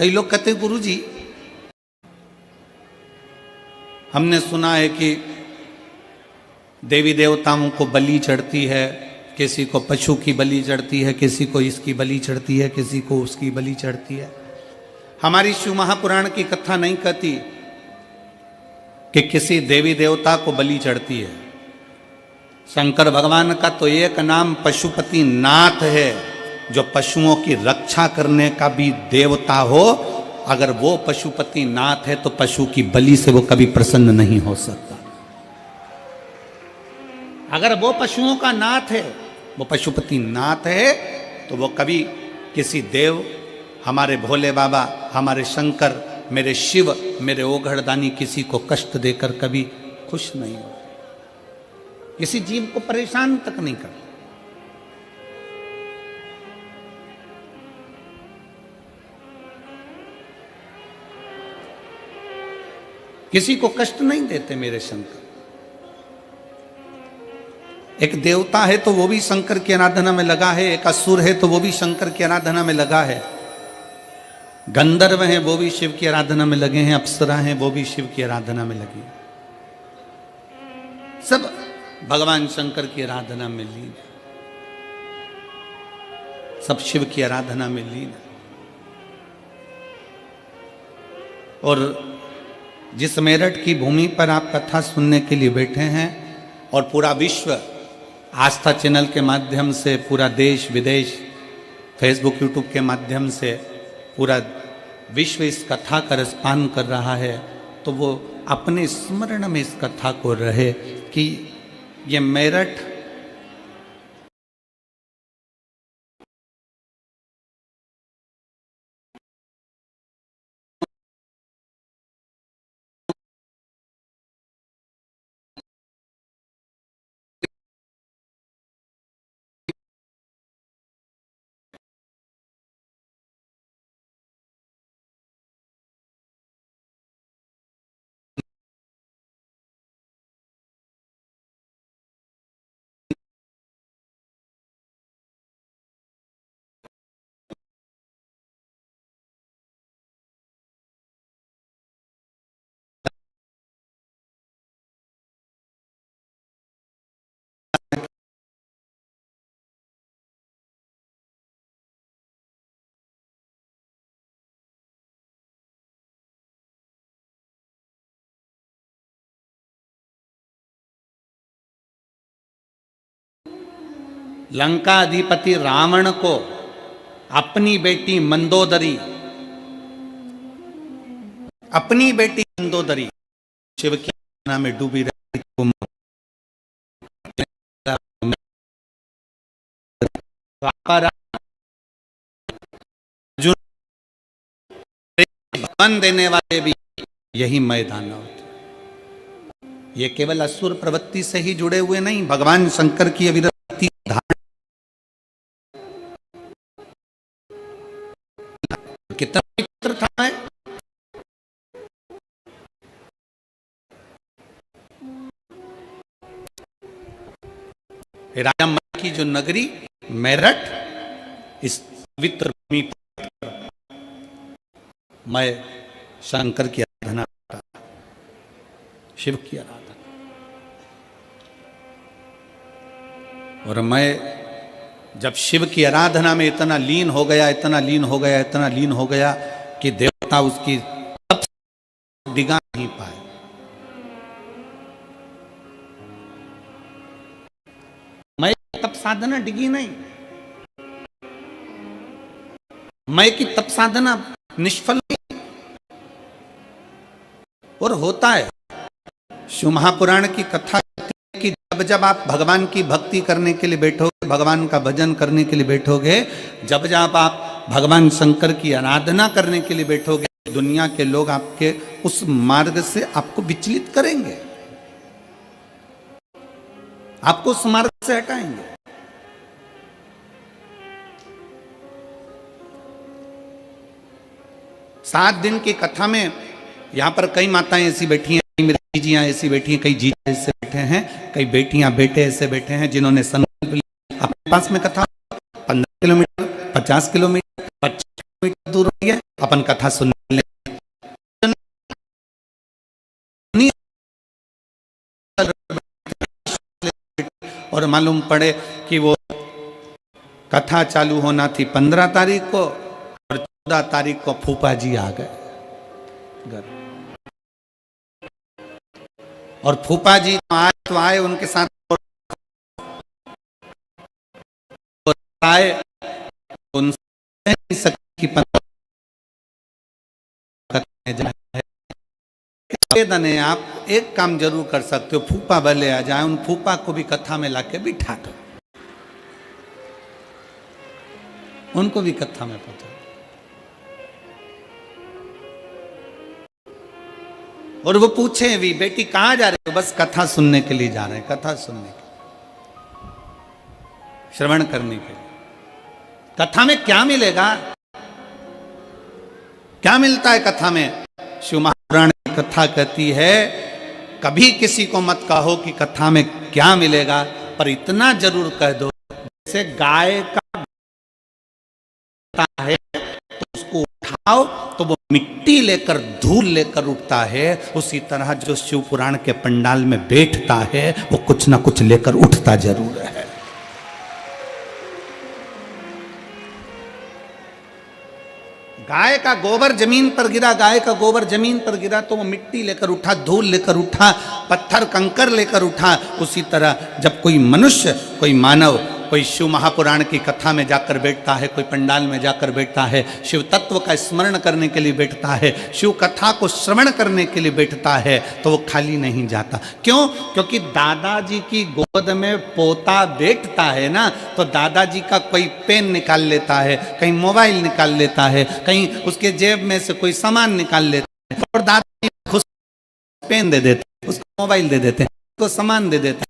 कई लोग कहते गुरुजी हमने सुना है कि देवी देवताओं को बलि चढ़ती है, किसी को पशु की बलि चढ़ती है, किसी को इसकी बलि चढ़ती है, किसी को उसकी बलि चढ़ती है। हमारी शिव महापुराण की कथा नहीं कहती कि किसी देवी देवता को बलि चढ़ती है। शंकर भगवान का तो एक नाम पशुपति नाथ है, जो पशुओं की रक्षा करने का भी देवता हो। अगर वो पशुपति नाथ है तो पशु की बलि से वो कभी प्रसन्न नहीं हो सकता। अगर वो पशुओं का नाथ है, वो पशुपति नाथ है, तो वो कभी किसी देव, हमारे भोले बाबा, हमारे शंकर, मेरे शिव, मेरे ओघड़दानी किसी को कष्ट देकर कभी खुश नहीं हो, किसी जीव को परेशान तक नहीं कर। किसी को कष्ट नहीं देते मेरे शंकर। एक देवता है तो वो भी शंकर की आराधना में लगा है, एक असुर है तो वो भी शंकर की आराधना में लगा है, गंधर्व हैं वो भी शिव की आराधना में लगे हैं, अप्सरा हैं वो भी शिव की आराधना में लगी, सब भगवान शंकर की आराधना में लीन, सब शिव की आराधना में लीन। और जिस मेरठ की भूमि पर आप कथा सुनने के लिए बैठे हैं और पूरा विश्व आस्था चैनल के माध्यम से, पूरा देश विदेश, फेसबुक यूट्यूब के माध्यम से पूरा विश्व इस कथा का रसपान कर रहा है, तो वो अपने स्मरण में इस कथा को रहे कि ये मेरठ लंका अधिपति रावण को अपनी बेटी मंदोदरी शिव की आराधना में डूबी रही थी। अर्जुन भगवान देने वाले भी यही मैदान होते। ये केवल असुर प्रवृत्ति से ही जुड़े हुए नहीं, भगवान शंकर की अविरत कितना पवित्र था है। राजा मन की जो नगरी मेरठ, इस पवित्र भूमि पर मैं शंकर की आराधना, शिव की आराधना, और मैं जब शिव की आराधना में इतना लीन हो गया, इतना लीन हो गया, इतना लीन हो गया कि देवता उसकी तप डिगा नहीं पाए। मैं तप साधना डिगी नहीं, मैं की तप साधना निष्फल नहीं। और होता है, शिव महापुराण की कथा कि जब जब आप भगवान की भक्ति करने के लिए बैठोगे, भगवान का भजन करने के लिए बैठोगे, जब जब आप भगवान शंकर की आराधना करने के लिए बैठोगे, दुनिया के लोग आपके उस मार्ग से आपको विचलित करेंगे, आपको उस मार्ग से हटाएंगे। सात दिन की कथा में यहां पर कई माताएं ऐसी बैठी हैं, कई मेरी जीजियां ऐसी बैठी हैं, कई जीजा ऐसे बैठे हैं, कई बेटियां बेटे ऐसे बैठे हैं जिन्होंने संकल्प लिया। अपने पास में कथा 15 किलोमीटर, 50 किलोमीटर, 25 किलोमीटर दूर हो गया, अपन कथा सुन ले और मालूम पड़े कि वो कथा चालू होना थी 15 तारीख को और 14 तारीख को फूफा जी आ गए घर। और फूफा जी तो आए उनके साथ आए उनसे नहीं सकी निवेदन है, आप एक काम जरूर कर सकते हो, फूफा भले आ जाए, उन फूफा को भी कथा में लाके बिठा दो, उनको भी कथा में पहुंचा। और वो पूछे भी बेटी कहां जा रहे हो? बस कथा सुनने के लिए जा रहे हैं, कथा सुनने के लिए, श्रवण करने के लिए। कथा में क्या मिलेगा? क्या मिलता है कथा में? शिव महापुराण की कथा कहती है कभी किसी को मत कहो कि कथा में क्या मिलेगा, पर इतना जरूर कह दो जैसे गाय का है तो उसको उठाओ तो वो मिट्टी लेकर धूल लेकर उठता है, उसी तरह जो शिव पुराण के पंडाल में बैठता है वो कुछ ना कुछ लेकर उठता जरूर है। गाय का गोबर जमीन पर गिरा, गाय का गोबर जमीन पर गिरा तो वो मिट्टी लेकर उठा, धूल लेकर उठा, पत्थर कंकर लेकर उठा। उसी तरह जब कोई मनुष्य, कोई मानव, कोई शिव महापुराण की कथा में जाकर बैठता है, कोई पंडाल में जाकर बैठता है, शिव तत्व का स्मरण करने के लिए बैठता है, शिव कथा को श्रवण करने के लिए बैठता है, तो वो खाली नहीं जाता। क्यों? क्योंकि दादाजी की गोद में पोता बैठता है ना, तो दादाजी का कोई पेन निकाल लेता है, कहीं मोबाइल निकाल लेता है, कहीं उसके जेब में से कोई सामान निकाल लेता है, और दादाजी खुद पेन दे देते, उसको मोबाइल दे देते, उसको सामान दे देते,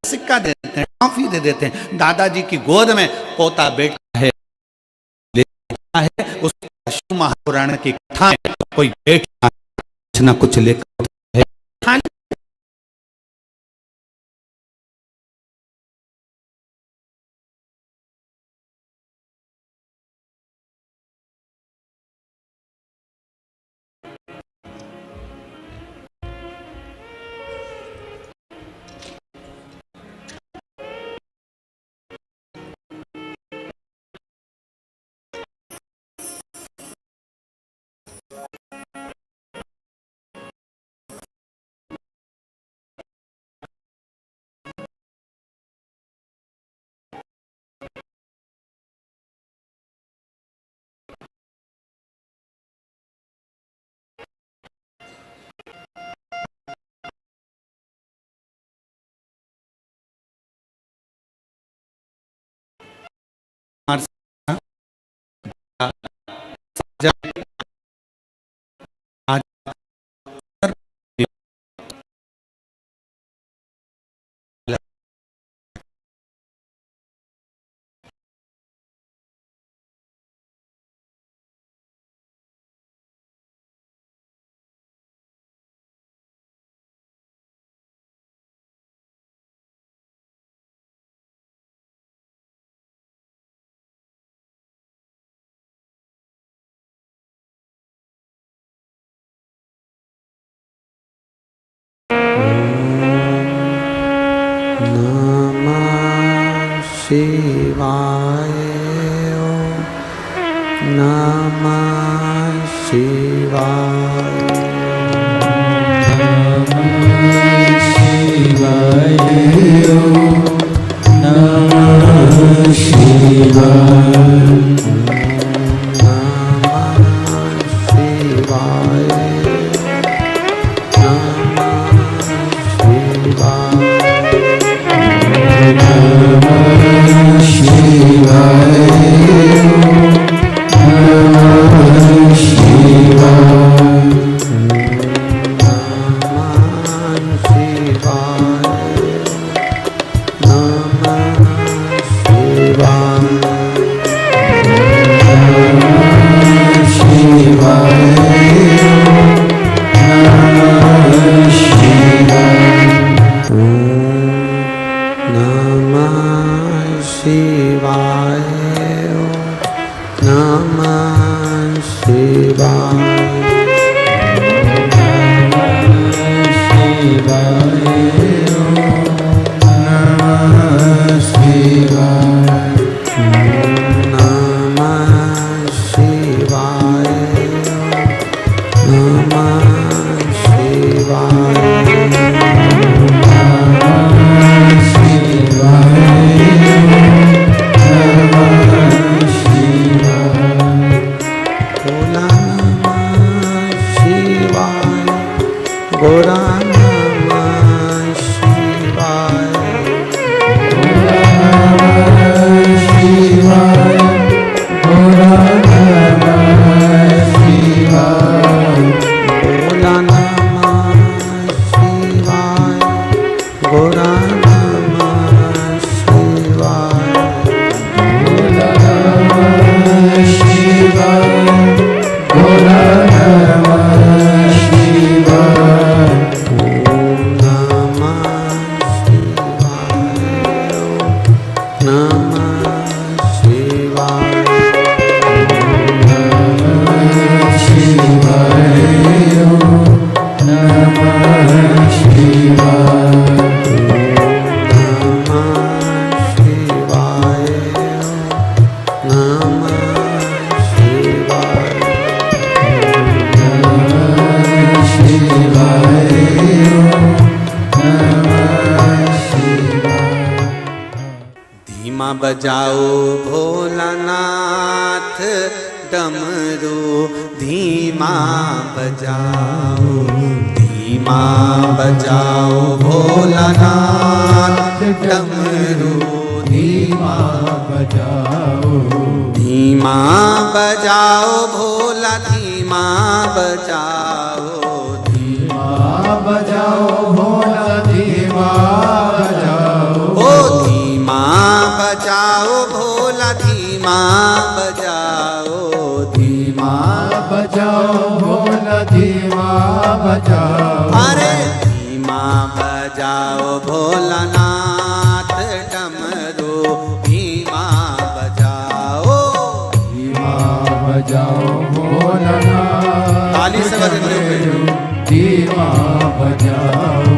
सिक्का दे देते हैं, टॉफी दे देते हैं। दादाजी की गोद में पोता बैठा है, उस शिव महापुराण की कथा में कोई बैठा कुछ ना कुछ लेकर है। शिवाय नमः शिवाय शिवाय नमः शिवाय शिवाय शिवाय नमः शिवाय बजाओ भोलानाथ डमरू धीमा बजाओ, धीमा बजाओ भोलानाथ डमरू धीमा बजाओ, धीमा बजाओ भोला धीमा बजाओ, धीमा बजाओ भोला धीमा बजाओ, ओ धीमा बजाओ भोला धीमा बजाओ, धीमा बजाओ भोला धीमा बजाओ, अरे धीमा बजाओ भोलानाथ डमरू धीमा बजाओ, धीमा बजाओ भोलानाथ, ताली से बजते हुए धीमा बजाओ।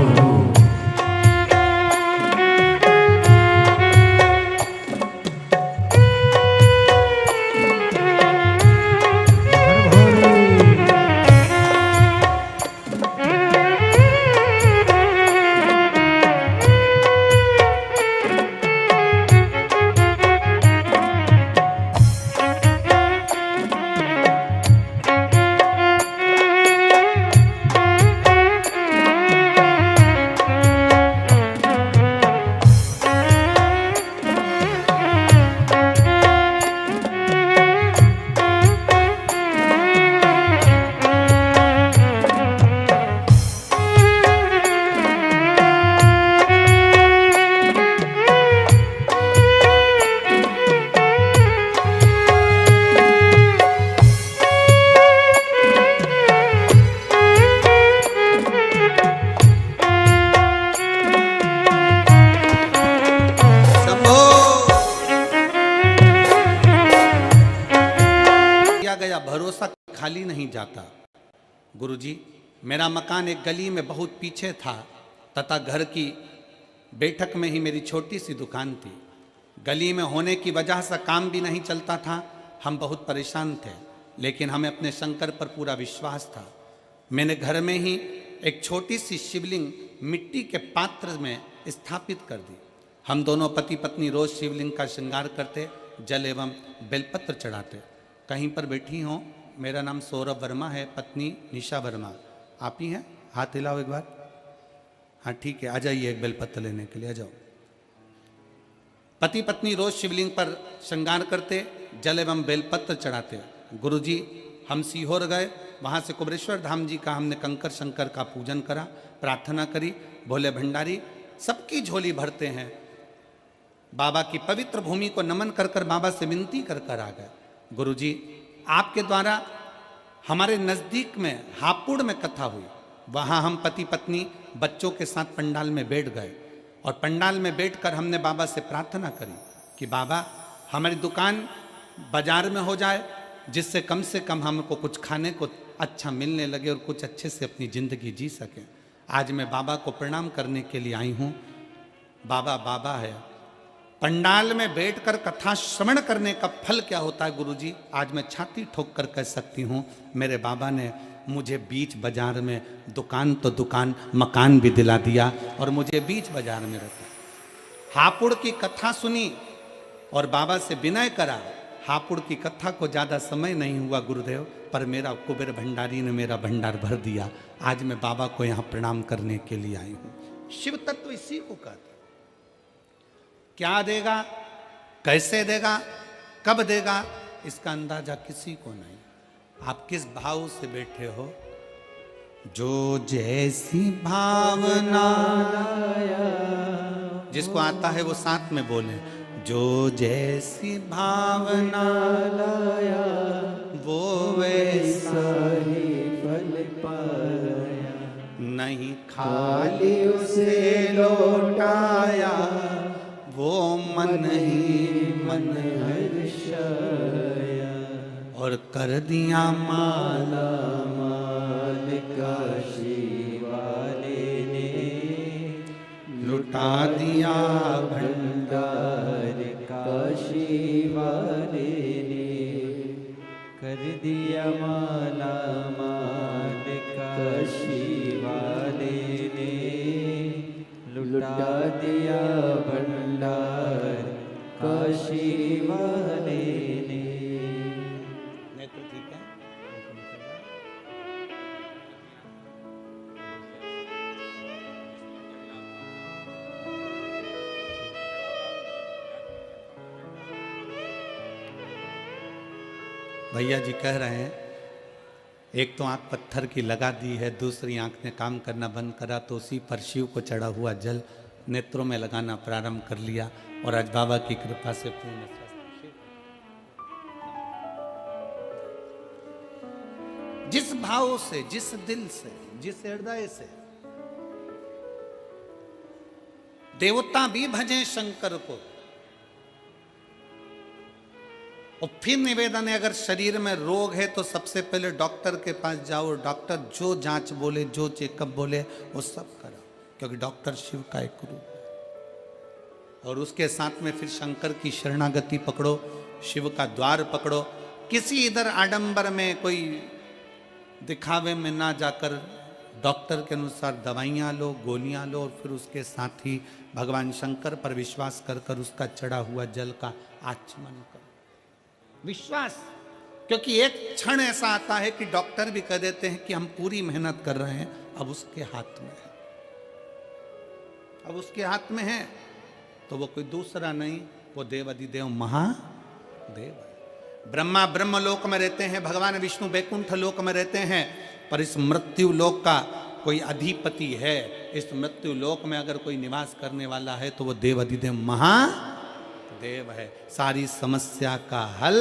भरोसा खाली नहीं जाता। गुरुजी, मेरा मकान एक गली में बहुत पीछे था तथा घर की बैठक में ही मेरी छोटी सी दुकान थी। गली में होने की वजह से काम भी नहीं चलता था। हम बहुत परेशान थे, लेकिन हमें अपने शंकर पर पूरा विश्वास था। मैंने घर में ही एक छोटी सी शिवलिंग मिट्टी के पात्र में स्थापित कर दी। हम दोनों पति पत्नी रोज शिवलिंग का श्रृंगार करते, जल एवं बेलपत्र चढ़ाते। कहीं पर बैठी हों, मेरा नाम सौरभ वर्मा है, पत्नी निशा वर्मा। आप ही हैं? हाथ हिलाओ एक बार। हाँ ठीक है, आ जाइए एक बेलपत्र लेने के लिए, आ जाओ। पति पत्नी रोज शिवलिंग पर श्रृंगार करते, जल एवं बेलपत्र चढ़ाते। गुरुजी, हम सीहोर गए, वहाँ से कुबरेश्वर धाम जी का हमने कंकर शंकर का पूजन करा, प्रार्थना करी। भोले भंडारी सबकी झोली भरते हैं। बाबा की पवित्र भूमि को नमन कर कर बाबा से विनती कर कर आ गए। गुरुजी, आपके द्वारा हमारे नज़दीक में हापुड़ में कथा हुई। वहाँ हम पति पत्नी बच्चों के साथ पंडाल में बैठ गए और पंडाल में बैठकर हमने बाबा से प्रार्थना करी। कि बाबा हमारी दुकान बाजार में हो जाए, जिससे कम से कम हमको कुछ खाने को अच्छा मिलने लगे और कुछ अच्छे से अपनी ज़िंदगी जी सकें। आज मैं बाबा को प्रणाम करने के लिए आई हूँ। बाबा बाबा है। पंडाल में बैठकर कथा श्रवण करने का फल क्या होता है गुरुजी, आज मैं छाती ठोक कर कह सकती हूँ, मेरे बाबा ने मुझे बीच बाजार में दुकान तो दुकान मकान भी दिला दिया और मुझे बीच बाजार में रखा। हापुड़ की कथा सुनी और बाबा से विनय करा। हापुड़ की कथा को ज़्यादा समय नहीं हुआ गुरुदेव, पर मेरा कुबेर भंडारी ने मेरा भंडार भर दिया। आज मैं बाबा को यहाँ प्रणाम करने के लिए आई हूँ। शिव तत्व इसी को कहते, क्या देगा, कैसे देगा, कब देगा, इसका अंदाजा किसी को नहीं। आप किस भाव से बैठे हो, जो जैसी भावना, जिसको आता है वो साथ में बोले, जो जैसी भावना लाया वो वैसा ही फल पाया, नहीं खाली उसे लौटाया वो मन ही मन हर्षाया, और कर दिया माला माल काशी वाले ने, लुटा दिया भंडार काशी वाले ने, कर दिया माला माल काशी वाले ने, लुटा दिया भंडार काशी वाले ने। तो ठीक है। भैया जी कह रहे हैं, एक तो आंख पत्थर की लगा दी है, दूसरी आंख ने काम करना बंद करा, तो उसी पर शिव को चढ़ा हुआ जल नेत्रों में लगाना प्रारंभ कर लिया और आज बाबा की कृपा से पूर्ण स्वस्थ। जिस भाव से, जिस दिल से, जिस हृदय से देवता भी भजें शंकर को, और फिर निवेदन है, अगर शरीर में रोग है तो सबसे पहले डॉक्टर के पास जाओ, डॉक्टर जो जांच बोले, जो चेकअप बोले वो सब करो, क्योंकि डॉक्टर शिव का एक रूप है। और उसके साथ में फिर शंकर की शरणागति पकड़ो, शिव का द्वार पकड़ो। किसी इधर आडंबर में, कोई दिखावे में ना जाकर डॉक्टर के अनुसार दवाइयाँ लो, गोलियाँ लो, और फिर उसके साथ ही भगवान शंकर पर विश्वास कर कर उसका चढ़ा हुआ जल का आचमन करो। विश्वास, क्योंकि एक क्षण ऐसा आता है कि डॉक्टर भी कह देते हैं कि हम पूरी मेहनत कर रहे हैं, अब उसके हाथ में है, अब उसके हाथ में है, तो वो कोई दूसरा नहीं, वो देवाधिदेव महादेव है। ब्रह्मा ब्रह्म लोक में रहते हैं, भगवान विष्णु बैकुंठ लोक में रहते हैं, पर इस मृत्यु लोक का कोई अधिपति है। इस मृत्यु लोक में अगर कोई निवास करने वाला है तो वो देवाधिदेव महादेव है। सारी समस्या का हल,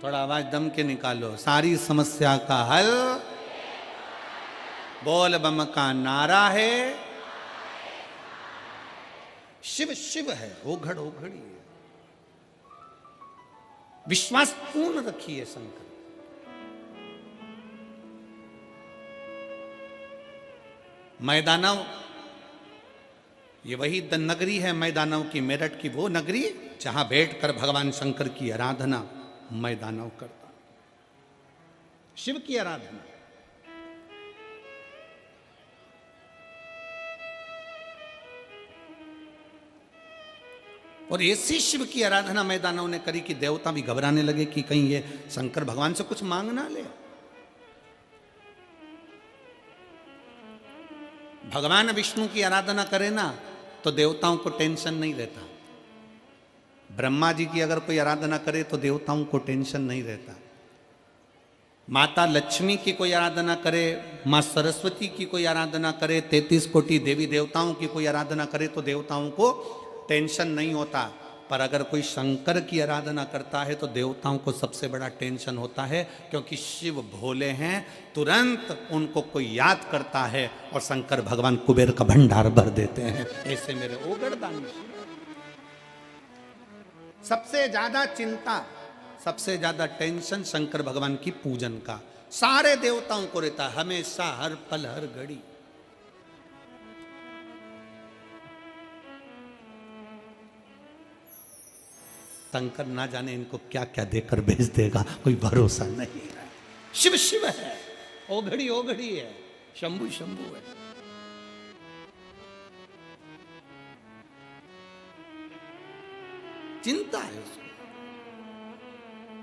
थोड़ा आवाज दम के निकालो, सारी समस्या का हल बोल बम का नारा है। शिव शिव है, ओघड़ ओघड़ी है। विश्वास पूर्ण रखिए शंकर। मैदानव, ये वही नगरी है मैदानव की, मेरठ की वो नगरी जहां बैठकर भगवान शंकर की आराधना मैदानव करता, शिव की आराधना। और ऐसी शिव की आराधना मैदानों ने करी कि देवता भी घबराने लगे कि कहीं ये शंकर भगवान से कुछ मांग ना ले। भगवान विष्णु की आराधना करे ना तो देवताओं को टेंशन नहीं रहता। ब्रह्मा जी की अगर कोई आराधना करे तो देवताओं को टेंशन नहीं रहता। माता लक्ष्मी की कोई आराधना करे, माँ सरस्वती की कोई आराधना करे, 33 कोटि देवी देवताओं की कोई आराधना करे तो देवताओं को टेंशन नहीं होता। पर अगर कोई शंकर की आराधना करता है तो देवताओं को सबसे बड़ा टेंशन होता है, क्योंकि शिव भोले हैं, तुरंत उनको कोई याद करता है और शंकर भगवान कुबेर का भंडार भर देते हैं। ऐसे मेरे ओगड़दानी शिव। सबसे ज्यादा चिंता, सबसे ज्यादा टेंशन शंकर भगवान की पूजन का सारे देवताओं को रहता है, हमेशा, हर पल, हर घड़ी। शंकर ना जाने इनको क्या क्या देकर भेज देगा, कोई भरोसा नहीं है। शिव शिव है, ओघड़ी ओघड़ी है, शंभु शंभु है। चिंता है उसको।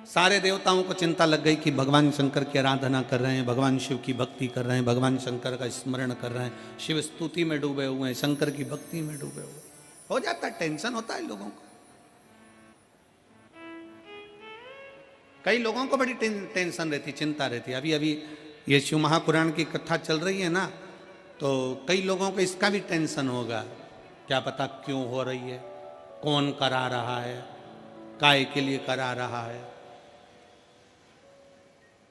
सारे देवताओं को चिंता लग गई कि भगवान शंकर की आराधना कर रहे हैं, भगवान शिव की भक्ति कर रहे हैं, भगवान शंकर का स्मरण कर रहे हैं, शिव स्तुति में डूबे हुए हैं, शंकर की भक्ति में डूबे हुए। हो जाता है, टेंशन होता है लोगों को। कई लोगों को बड़ी टेंशन रहती, चिंता रहती। अभी अभी ये शिव महापुराण की कथा चल रही है ना, तो कई लोगों को इसका भी टेंशन होगा, क्या पता क्यों हो रही है, कौन करा रहा है, काय के लिए करा रहा है।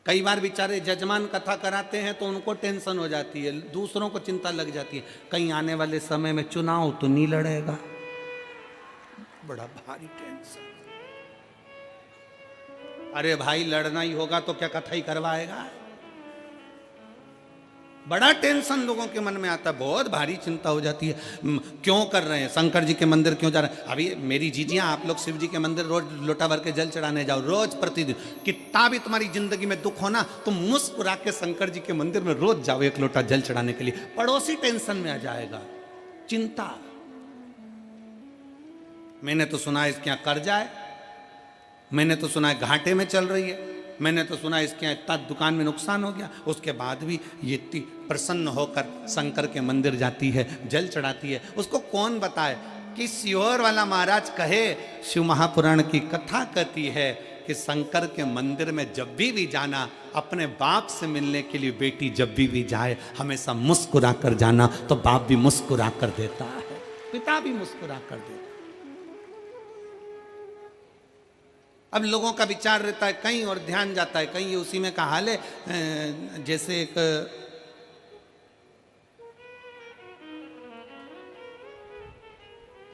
कई बार बेचारे जजमान कथा कराते हैं तो उनको टेंशन हो जाती है, दूसरों को चिंता लग जाती है, कहीं आने वाले समय में चुनाव तो नहीं लड़ेगा, बड़ा भारी टेंशन। अरे भाई लड़ना ही होगा तो क्या कथा ही करवाएगा। बड़ा टेंशन लोगों के मन में आता है, बहुत भारी चिंता हो जाती है। क्यों कर रहे हैं, शंकर जी के मंदिर क्यों जा रहे हैं। अभी मेरी जीजियां, आप लोग शिव जी के मंदिर रोज लोटा भर के जल चढ़ाने जाओ, रोज प्रतिदिन। कितना भी तुम्हारी जिंदगी में दुख हो ना, तुम मुस्कुरा के शंकर जी के मंदिर में रोज जाओ एक लोटा जल चढ़ाने के लिए। पड़ोसी टेंशन में आ जाएगा, चिंता। मैंने तो सुना है इसके यहाँ कर्जा है, मैंने तो सुना है घाटे में चल रही है, मैंने तो सुना इसके यहाँ इतना दुकान में नुकसान हो गया, उसके बाद भी ये इतनी प्रसन्न होकर शंकर के मंदिर जाती है, जल चढ़ाती है। उसको कौन बताए कि सियोर वाला महाराज कहे, शिव महापुराण की कथा कहती है कि शंकर के मंदिर में जब भी जाना, अपने बाप से मिलने के लिए बेटी जब भी जाए, हमेशा मुस्कुरा कर जाना, तो बाप भी मुस्कुरा कर देता है, पिता भी मुस्कुरा कर देता है। अब लोगों का विचार रहता है कहीं और ध्यान जाता है कहीं, उसी में का हाल है। जैसे एक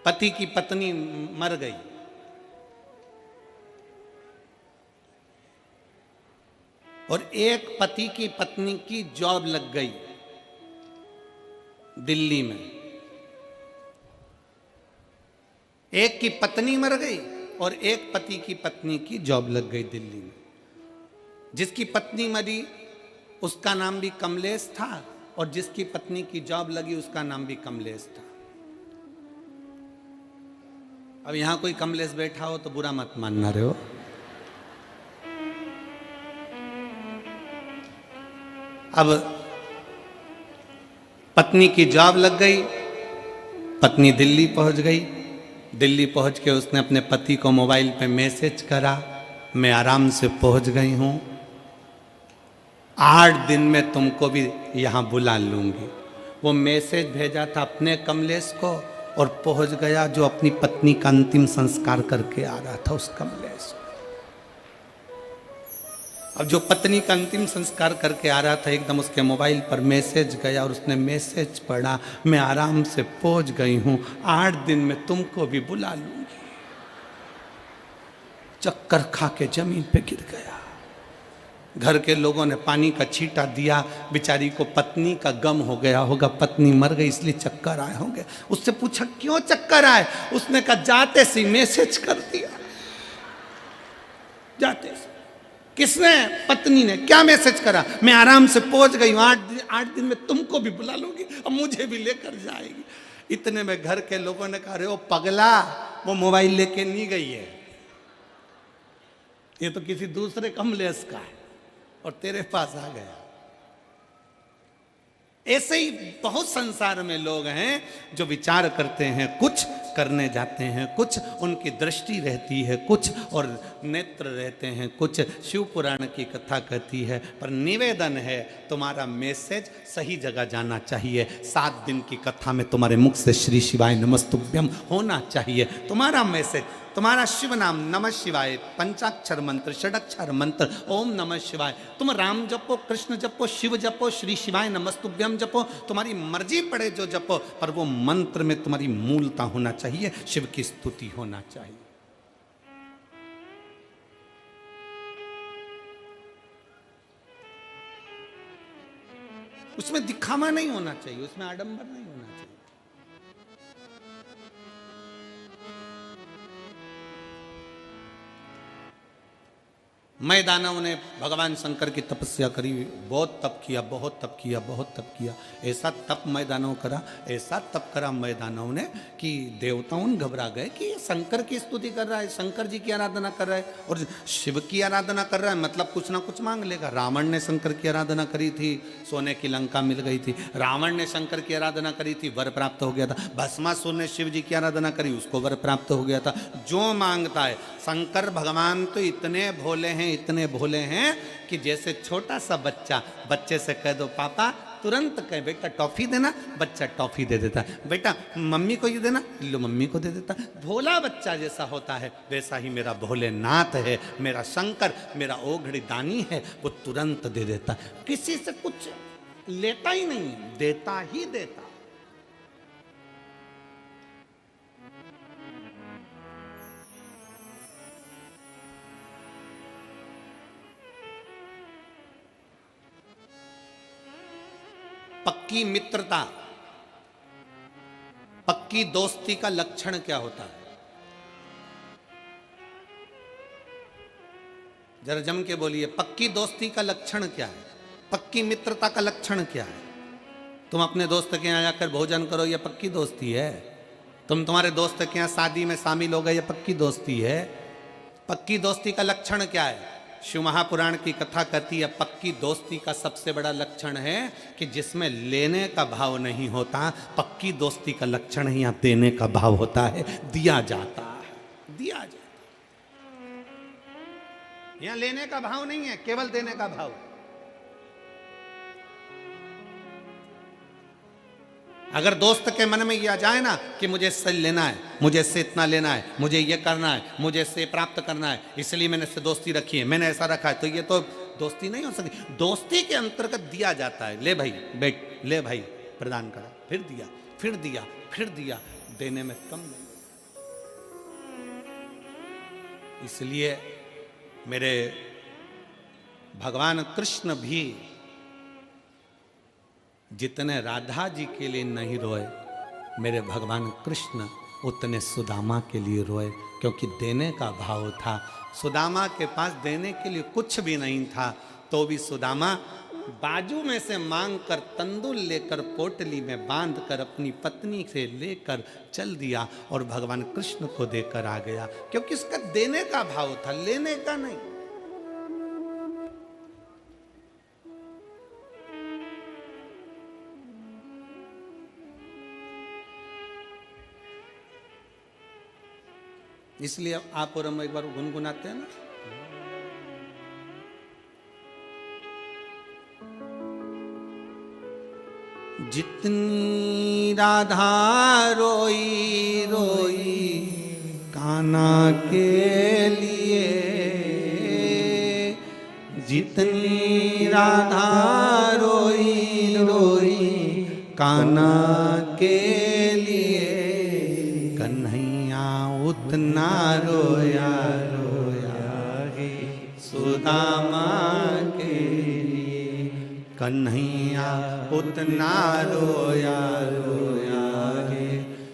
पति की पत्नी मर गई और एक पति की पत्नी की जॉब लग गई दिल्ली में। एक की पत्नी मर गई और एक पति की पत्नी की जॉब लग गई दिल्ली में। जिसकी पत्नी मरी उसका नाम भी कमलेश था और जिसकी पत्नी की जॉब लगी उसका नाम भी कमलेश था। अब यहां कोई कमलेश बैठा हो तो बुरा मत मानना रहे हो। अब पत्नी की जॉब लग गई, पत्नी दिल्ली पहुंच गई। दिल्ली पहुंच के उसने अपने पति को मोबाइल पे मैसेज करा, मैं आराम से पहुंच गई हूं, 8 दिन में तुमको भी यहां बुला लूंगी। वो मैसेज भेजा था अपने कमलेश को और पहुंच गया जो अपनी पत्नी का अंतिम संस्कार करके आ रहा था उस कमलेश। अब जो पत्नी का अंतिम संस्कार करके आ रहा था, एकदम उसके मोबाइल पर मैसेज गया और उसने मैसेज पढ़ा, मैं आराम से पहुंच गई हूं, 8 दिन में तुमको भी बुला लूंगी। चक्कर खा के जमीन पे गिर गया। घर के लोगों ने पानी का छींटा दिया, बेचारी को पत्नी का गम हो गया होगा, पत्नी मर गई इसलिए चक्कर आए होंगे। उससे पूछा क्यों चक्कर आए, उसने कहा जाते से मैसेज कर दिया। जाते से किसने, पत्नी ने। क्या मैसेज करा, मैं आराम से पहुंच गई हूं, 8 दिन में तुमको भी बुला लूंगी और मुझे भी लेकर जाएगी। इतने में घर के लोगों ने कहा, अरे ओ पगला, वो मोबाइल लेके नहीं गई है, ये तो किसी दूसरे कमलेश का है और तेरे पास आ गया। ऐसे ही बहुत संसार में लोग हैं जो विचार करते हैं, कुछ करने जाते हैं, कुछ उनकी दृष्टि रहती है, कुछ और नेत्र रहते हैं, कुछ। शिव पुराण की कथा कहती है, पर निवेदन है तुम्हारा मैसेज सही जगह जाना चाहिए। 7 दिन की कथा में तुम्हारे मुख से श्री शिवाय नमस्तुभ्यम होना चाहिए। तुम्हारा मैसेज, तुम्हारा शिव नाम नमः शिवाय, पंचाक्षर मंत्र, षडक्षर मंत्र, ओम नमः शिवाय। तुम राम जपो, कृष्ण जपो, शिव जपो, श्री शिवाय नमस्तुभ्यम जपो, तुम्हारी मर्जी पड़े जो जपो, पर वो मंत्र में तुम्हारी मूलता होना चाहिए, शिव की स्तुति होना चाहिए। उसमें दिखावा नहीं होना चाहिए, उसमें आडंबर नहीं होना चाहिए। मैदानव ने भगवान शंकर की तपस्या करी, बहुत तप किया, बहुत तप किया, बहुत तप किया। ऐसा तप मैदानव करा, ऐसा तप करा मैदानव ने कि देवताओं घबरा गए कि ये शंकर की स्तुति कर रहा है, शंकर जी की आराधना कर रहा है और शिव की आराधना कर रहा है, मतलब कुछ ना कुछ मांग लेगा। रावण ने शंकर की आराधना करी थी, सोने की लंका मिल गई थी। रावण ने शंकर की आराधना करी थी, वर प्राप्त हो गया था। भस्मासुर ने शिव जी की आराधना करी, उसको वर प्राप्त हो गया था। जो मांगता है, शंकर भगवान तो इतने भोले हैं, इतने भोले हैं कि जैसे छोटा सा बच्चे से कह दो पापा, तुरंत कहे बेटा टॉफी देना, बच्चा टॉफी दे देता है। बेटा मम्मी को ये देना, लो मम्मी को दे देता। भोला बच्चा जैसा होता है वैसा ही मेरा भोलेनाथ है, मेरा शंकर, मेरा ओघड़ी दानी है, वो तुरंत दे देता। किसी से कुछ लेता ही नहीं, देता ही देता। पक्की मित्रता, पक्की दोस्ती का लक्षण क्या होता है? जरा जम के बोलिए, पक्की दोस्ती का लक्षण क्या है? पक्की मित्रता का लक्षण क्या है? तुम अपने दोस्त के यहाँ जाकर भोजन करो, यह पक्की दोस्ती है। तुम तुम्हारे दोस्त के यहाँ शादी में शामिल हो गए, यह पक्की दोस्ती है। पक्की दोस्ती का लक्षण क्या है? शिव महापुराण की कथा कहती है पक्की दोस्ती का सबसे बड़ा लक्षण है कि जिसमें लेने का भाव नहीं होता। पक्की दोस्ती का लक्षण ही यहाँ देने का भाव होता है, दिया जाता है, दिया जाता है। यहाँ लेने का भाव नहीं है, केवल देने का भाव। अगर दोस्त के मन में यह आ जाए ना कि मुझे इससे लेना है, मुझे इससे इतना लेना है, मुझे ये करना है, मुझे इससे प्राप्त करना है, इसलिए मैंने इससे दोस्ती रखी है, मैंने ऐसा रखा है, तो ये तो दोस्ती नहीं हो सकती। दोस्ती के अंतर्गत दिया जाता है। ले भाई बैठ, ले भाई प्रदान करा, फिर दिया, फिर दिया, फिर दिया, देने में कम नहीं। इसलिए मेरे भगवान कृष्ण भी जितने राधा जी के लिए नहीं रोए, मेरे भगवान कृष्ण उतने सुदामा के लिए रोए, क्योंकि देने का भाव था। सुदामा के पास देने के लिए कुछ भी नहीं था, तो भी सुदामा बाजू में से मांग कर तंदूर लेकर पोटली में बांध कर अपनी पत्नी से लेकर चल दिया और भगवान कृष्ण को देकर आ गया, क्योंकि इसका देने का भाव था, लेने का नहीं। इसलिए आप और हम एक बार गुनगुनाते हैं ना, जितनी राधा रोई रोई कान्हा के लिए, जितनी राधा रोई रोई कान्हा के लिए, कन्हैया उतना रोया रोया है सुदामा के लिए, कन्हैया उतना रोया रोया है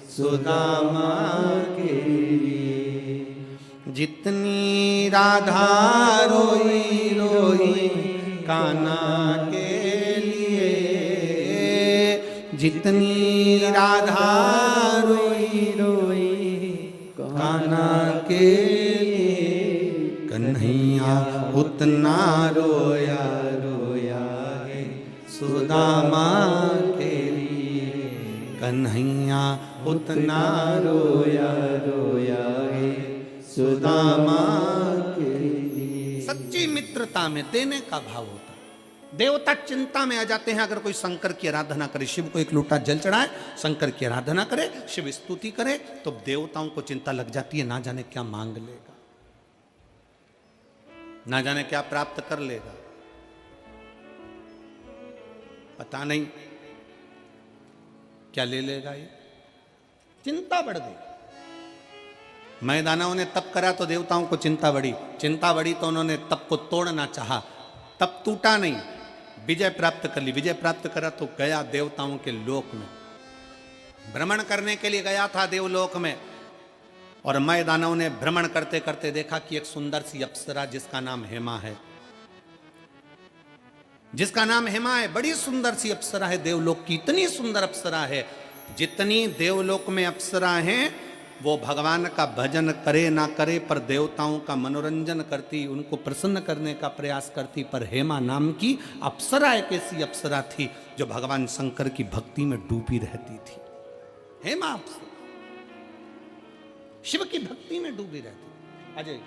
सुदामा के लिए। जितनी राधा रोई रोई कान्हा के लिए, जितनी राधा रोई रोई कान्हा के लिए, कन्हैया उतना रोया रोया है सुदामा के लिए, कन्हैया उतना रोया रोया है सुदामा के लिए। सच्ची मित्रता में देने का भाव होता है। देवता चिंता में आ जाते हैं अगर कोई शंकर की आराधना करे, शिव को एक लोटा जल चढ़ाए, शंकर की आराधना करे, शिव स्तुति करे, तो देवताओं को चिंता लग जाती है, ना जाने क्या मांग लेगा, ना जाने क्या प्राप्त कर लेगा, पता नहीं क्या ले लेगा। ये चिंता बढ़ गई। मैदानों ने तप करा तो देवताओं को चिंता बढ़ी, चिंता बढ़ी तो उन्होंने तप को तोड़ना चाहा, तप टूटा नहीं, विजय प्राप्त कर ली। विजय प्राप्त करा तो गया देवताओं के लोक में, भ्रमण करने के लिए गया था देवलोक में। और मैं दानव ने भ्रमण करते करते देखा कि एक सुंदर सी अप्सरा जिसका नाम हेमा है, जिसका नाम हेमा है, बड़ी सुंदर सी अप्सरा है देवलोक की। इतनी सुंदर अप्सरा है, जितनी देवलोक में अप्सरा हैं वो भगवान का भजन करे ना करे पर देवताओं का मनोरंजन करती, उनको प्रसन्न करने का प्रयास करती। पर हेमा नाम की अप्सरा एक ऐसी अप्सरा थी जो भगवान शंकर की भक्ति में डूबी रहती थी। हेमा अप्सरा शिव की भक्ति में डूबी रहती। अजय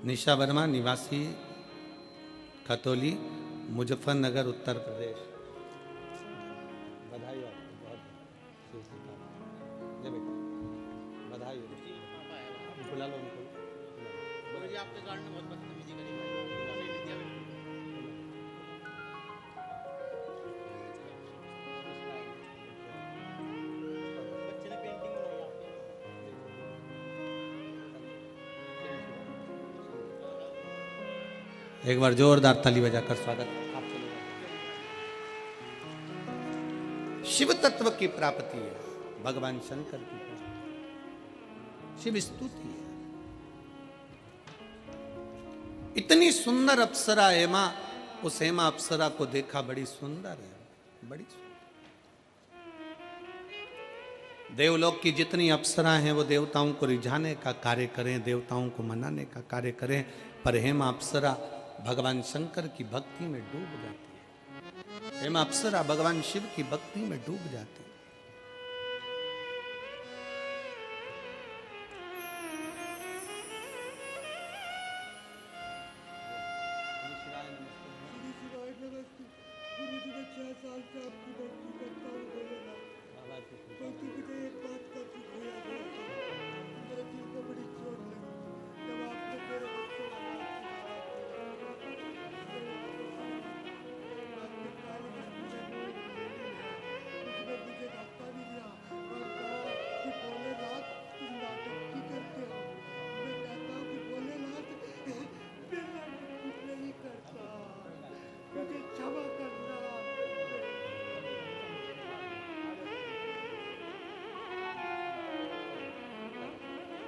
निशा वर्मा, निवासी खतौली, मुजफ्फरनगर, उत्तर प्रदेश। बधाई हो आपको, बहुत जय बेटा, बधाई हो। बुला लो उनको। मुझे आपके गाने में बहुत बदतमीजी करी भाई, नहीं लिया बच्चे ने पेंटिंग बनाई आपके। एक बार जोरदार ताली बजाकर स्वागत। शिव तत्व की प्राप्ति है, भगवान शंकर की प्राप्ति, शिव स्तुति है। इतनी सुंदर अप्सरा हेमा, उस हेमा अप्सरा को देखा, बड़ी सुंदर है, बड़ी सुंदर। देवलोक की जितनी अप्सरा हैं वो देवताओं को रिझाने का कार्य करें, देवताओं को मनाने का कार्य करें, पर हेमा अप्सरा भगवान शंकर की भक्ति में डूब जाती है। हेमा अप्सरा भगवान शिव की भक्ति में डूब जाती है।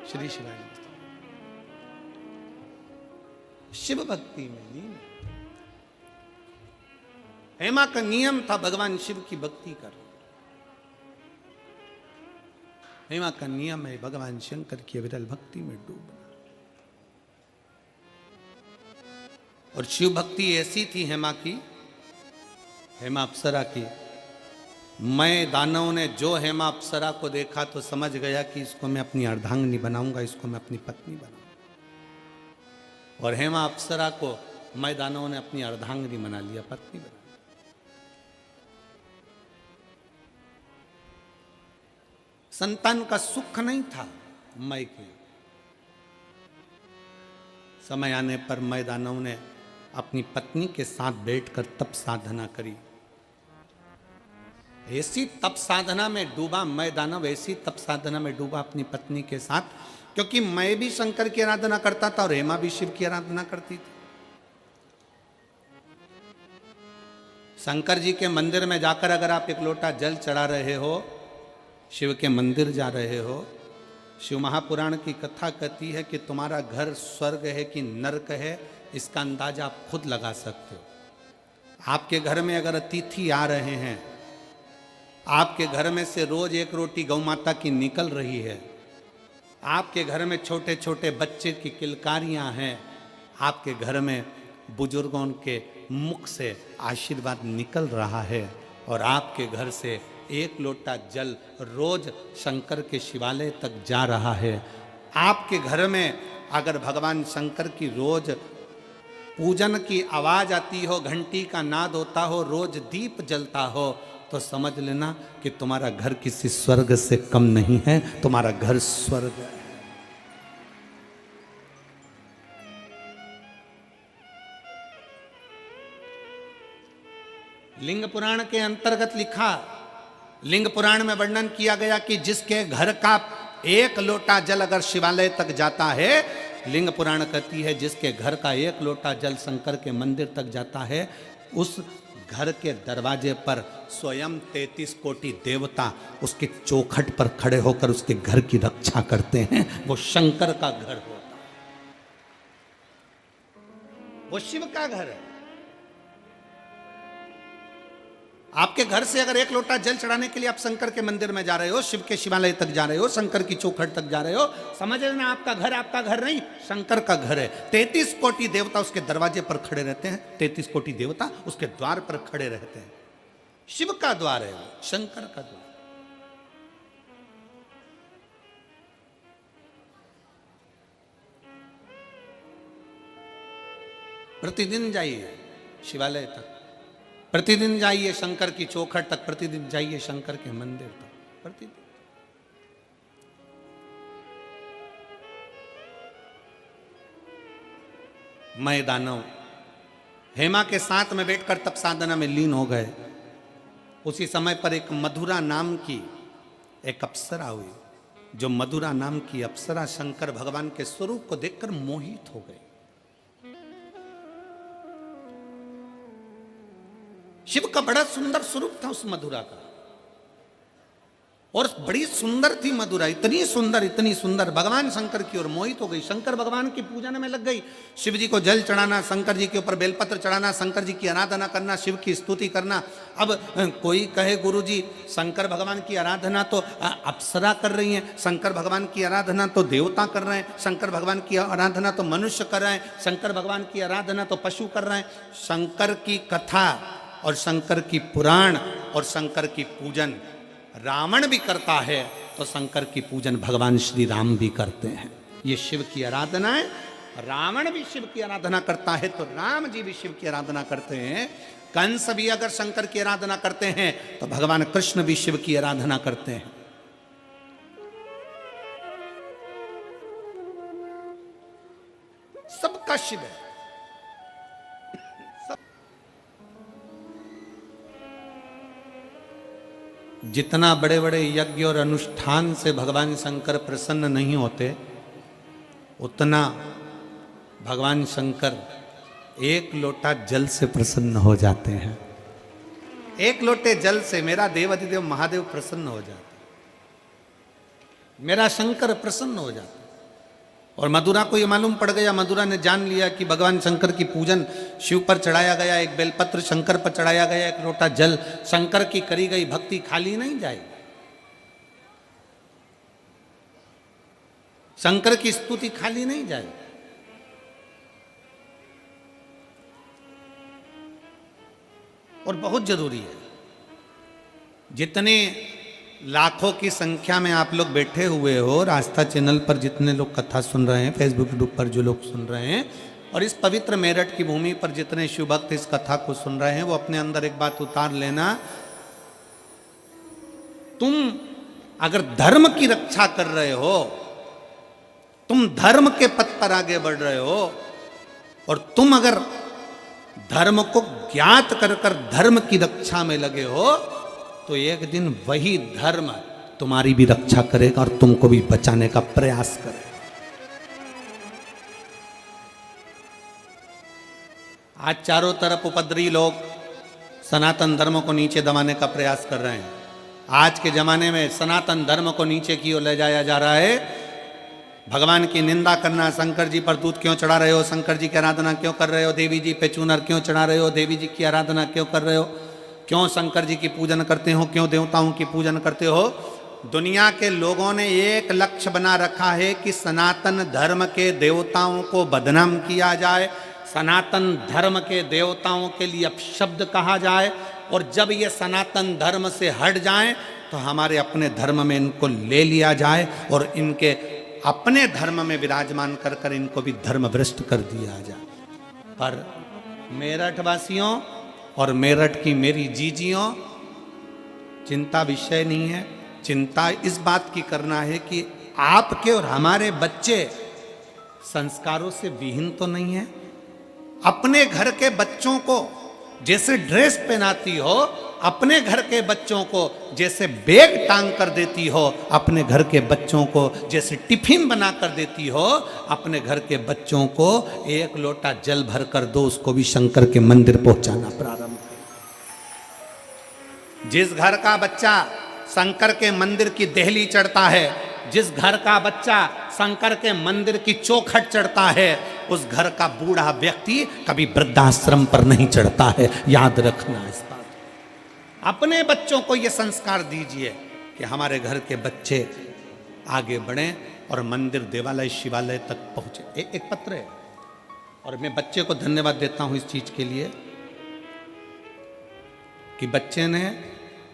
श्री शिवाय शिव भक्ति में लीन। हेमा का नियम था भगवान शिव की भक्ति करो। हेमा का नियम है भगवान शंकर की अविरल भक्ति में डूबना। और शिव भक्ति ऐसी थी हेमा की, हेमा अप्सरा की, मैं दानव ने जो हेमा अप्सरा को देखा तो समझ गया कि इसको मैं अपनी अर्धांगिनी बनाऊंगा, इसको मैं अपनी पत्नी बनाऊंगा। और हेमा अप्सरा को मैं दानव ने अपनी अर्धांगिनी बना लिया, पत्नी बना। संतान का सुख नहीं था मैं के। समय आने पर मैं दानव ने अपनी पत्नी के साथ बैठकर तप साधना करी। ऐसी तप साधना में डूबा मैं दानव, ऐसी तप साधना में डूबा अपनी पत्नी के साथ, क्योंकि मैं भी शंकर की आराधना करता था और हेमा भी शिव की आराधना करती थी। शंकर जी के मंदिर में जाकर अगर आप एक लोटा जल चढ़ा रहे हो, शिव के मंदिर जा रहे हो, शिव महापुराण की कथा कहती है कि तुम्हारा घर स्वर्ग है कि नरक है, इसका अंदाजा आप खुद लगा सकते हो। आपके घर में अगर अतिथि आ रहे हैं, आपके घर में से रोज एक रोटी गौ माता की निकल रही है, आपके घर में छोटे छोटे बच्चे की किलकारियां हैं, आपके घर में बुजुर्गों के मुख से आशीर्वाद निकल रहा है, और आपके घर से एक लोटा जल रोज शंकर के शिवालय तक जा रहा है। आपके घर में अगर भगवान शंकर की रोज पूजन की आवाज आती हो, घंटी का नाद होता हो, रोज दीप जलता हो, तो समझ लेना कि तुम्हारा घर किसी स्वर्ग से कम नहीं है, तुम्हारा घर स्वर्ग है। लिंग पुराण के अंतर्गत लिखा, लिंग पुराण में वर्णन किया गया कि जिसके घर का एक लोटा जल अगर शिवालय तक जाता है, लिंग पुराण कहती है जिसके घर का एक लोटा जल शंकर के मंदिर तक जाता है, उस घर के दरवाजे पर स्वयं 33 कोटि देवता उसके चौखट पर खड़े होकर उसके घर की रक्षा करते हैं। वो शंकर का घर होता है, वो शिव का घर है। आपके घर से अगर एक लोटा जल चढ़ाने के लिए आप शंकर के मंदिर में जा रहे हो, शिव के शिवालय तक जा रहे हो, शंकर की चौखट तक जा रहे हो, समझ लेना आपका घर आपका घर नहीं, शंकर का घर है। 33 कोटि देवता उसके दरवाजे पर खड़े रहते हैं, 33 कोटि देवता उसके द्वार पर खड़े रहते हैं। शिव का द्वार है वो, शंकर का द्वार। प्रतिदिन जाइए शिवालय तक, प्रतिदिन जाइए शंकर की चौखट तक, प्रतिदिन जाइए शंकर के मंदिर तक, प्रतिदिन। मैं दानव हेमा के साथ में बैठकर तप साधना में लीन हो गए। उसी समय पर एक मधुरा नाम की एक अप्सरा हुई, जो मधुरा नाम की अप्सरा शंकर भगवान के स्वरूप को देखकर मोहित हो गई। शिव का बड़ा सुंदर स्वरूप था उस मधुरा का, और बड़ी सुंदर थी मधुरा, इतनी सुंदर भगवान शंकर की ओर मोहित हो गई। शंकर भगवान की पूजन में लग गई, शिव जी को जल चढ़ाना, शंकर जी के ऊपर बेलपत्र चढ़ाना, शंकर जी की आराधना करना, शिव की स्तुति करना। अब कोई कहे गुरु जी शंकर भगवान की आराधना तो अप्सरा कर रही है, शंकर भगवान की आराधना तो देवता कर रहे हैं, शंकर भगवान की आराधना तो मनुष्य कर रहे हैं, शंकर भगवान की आराधना तो पशु कर रहे हैं। शंकर की कथा और शंकर की पुराण और शंकर की पूजन रावण भी करता है, तो शंकर की पूजन भगवान श्री राम भी करते हैं। ये शिव की आराधना है। रावण भी शिव की आराधना करता है तो राम जी भी शिव की आराधना करते हैं। कंस भी अगर शंकर की आराधना करते हैं तो भगवान कृष्ण भी शिव की आराधना करते हैं। सबका शिव है। जितना बड़े बड़े यज्ञ और अनुष्ठान से भगवान शंकर प्रसन्न नहीं होते, उतना भगवान शंकर एक लोटा जल से प्रसन्न हो जाते हैं। एक लोटे जल से मेरा देवाधिदेव महादेव प्रसन्न हो जाते, मेरा शंकर प्रसन्न हो जाता। और मधुरा को ये मालूम पड़ गया, मधुरा ने जान लिया कि भगवान शंकर की पूजन शिव पर चढ़ाया गया, एक बेलपत्र शंकर पर चढ़ाया गया, एक लोटा जल, शंकर की करी गई भक्ति खाली नहीं जाएगी। शंकर की स्तुति खाली नहीं जाएगी। और बहुत जरूरी है, जितने लाखों की संख्या में आप लोग बैठे हुए हो, रास्ता चैनल पर जितने लोग कथा सुन रहे हैं, फेसबुक यूट्यूब पर जो लोग सुन रहे हैं, और इस पवित्र मेरठ की भूमि पर जितने शिव भक्त इस कथा को सुन रहे हैं, वो अपने अंदर एक बात उतार लेना, तुम अगर धर्म की रक्षा कर रहे हो, तुम धर्म के पथ पर आगे बढ़ रहे हो, और तुम अगर धर्म को ज्ञात कर कर धर्म की रक्षा में लगे हो, तो एक दिन वही धर्म तुम्हारी भी रक्षा करेगा और तुमको भी बचाने का प्रयास करेगा। आज चारों तरफ उपद्रवी लोग सनातन धर्म को नीचे दबाने का प्रयास कर रहे हैं। आज के जमाने में सनातन धर्म को नीचे की ओर ले जाया जा रहा है। भगवान की निंदा करना, शंकर जी पर दूध क्यों चढ़ा रहे हो, शंकर जी की आराधना क्यों कर रहे हो, देवी जी पे चूनर क्यों चढ़ा रहे हो, देवी जी की आराधना क्यों कर रहे हो, क्यों शंकर जी की पूजन करते हो, क्यों देवताओं की पूजन करते हो। दुनिया के लोगों ने एक लक्ष्य बना रखा है कि सनातन धर्म के देवताओं को बदनाम किया जाए, सनातन धर्म के देवताओं के लिए अपशब्द कहा जाए, और जब ये सनातन धर्म से हट जाएं तो हमारे अपने धर्म में इनको ले लिया जाए और इनके अपने धर्म में विराजमान कर कर इनको भी धर्म भ्रष्ट कर दिया जाए। पर मेरठ वासियों और मेरठ की मेरी जीजियों, चिंता विषय नहीं है। चिंता इस बात की करना है कि आपके और हमारे बच्चे संस्कारों से विहीन तो नहीं है। अपने घर के बच्चों को जैसे ड्रेस पहनाती हो, अपने घर के बच्चों को जैसे बैग टांग कर देती हो, अपने घर के बच्चों को जैसे टिफिन बना कर देती हो, अपने घर के बच्चों को एक लोटा जल भर कर दो, उसको भी शंकर के मंदिर पहुंचाना प्रारंभ करो। जिस घर का बच्चा शंकर के मंदिर की देहली चढ़ता है, जिस घर का बच्चा शंकर के मंदिर की चौखट चढ़ता है, उस घर का बूढ़ा व्यक्ति कभी वृद्धाश्रम पर नहीं चढ़ता है। याद रखना इस बात। अपने बच्चों को यह संस्कार दीजिए कि हमारे घर के बच्चे आगे बढ़ें और मंदिर, देवालय, शिवालय तक पहुंचे। एक पत्र है और मैं बच्चे को धन्यवाद देता हूं इस चीज के लिए कि बच्चे ने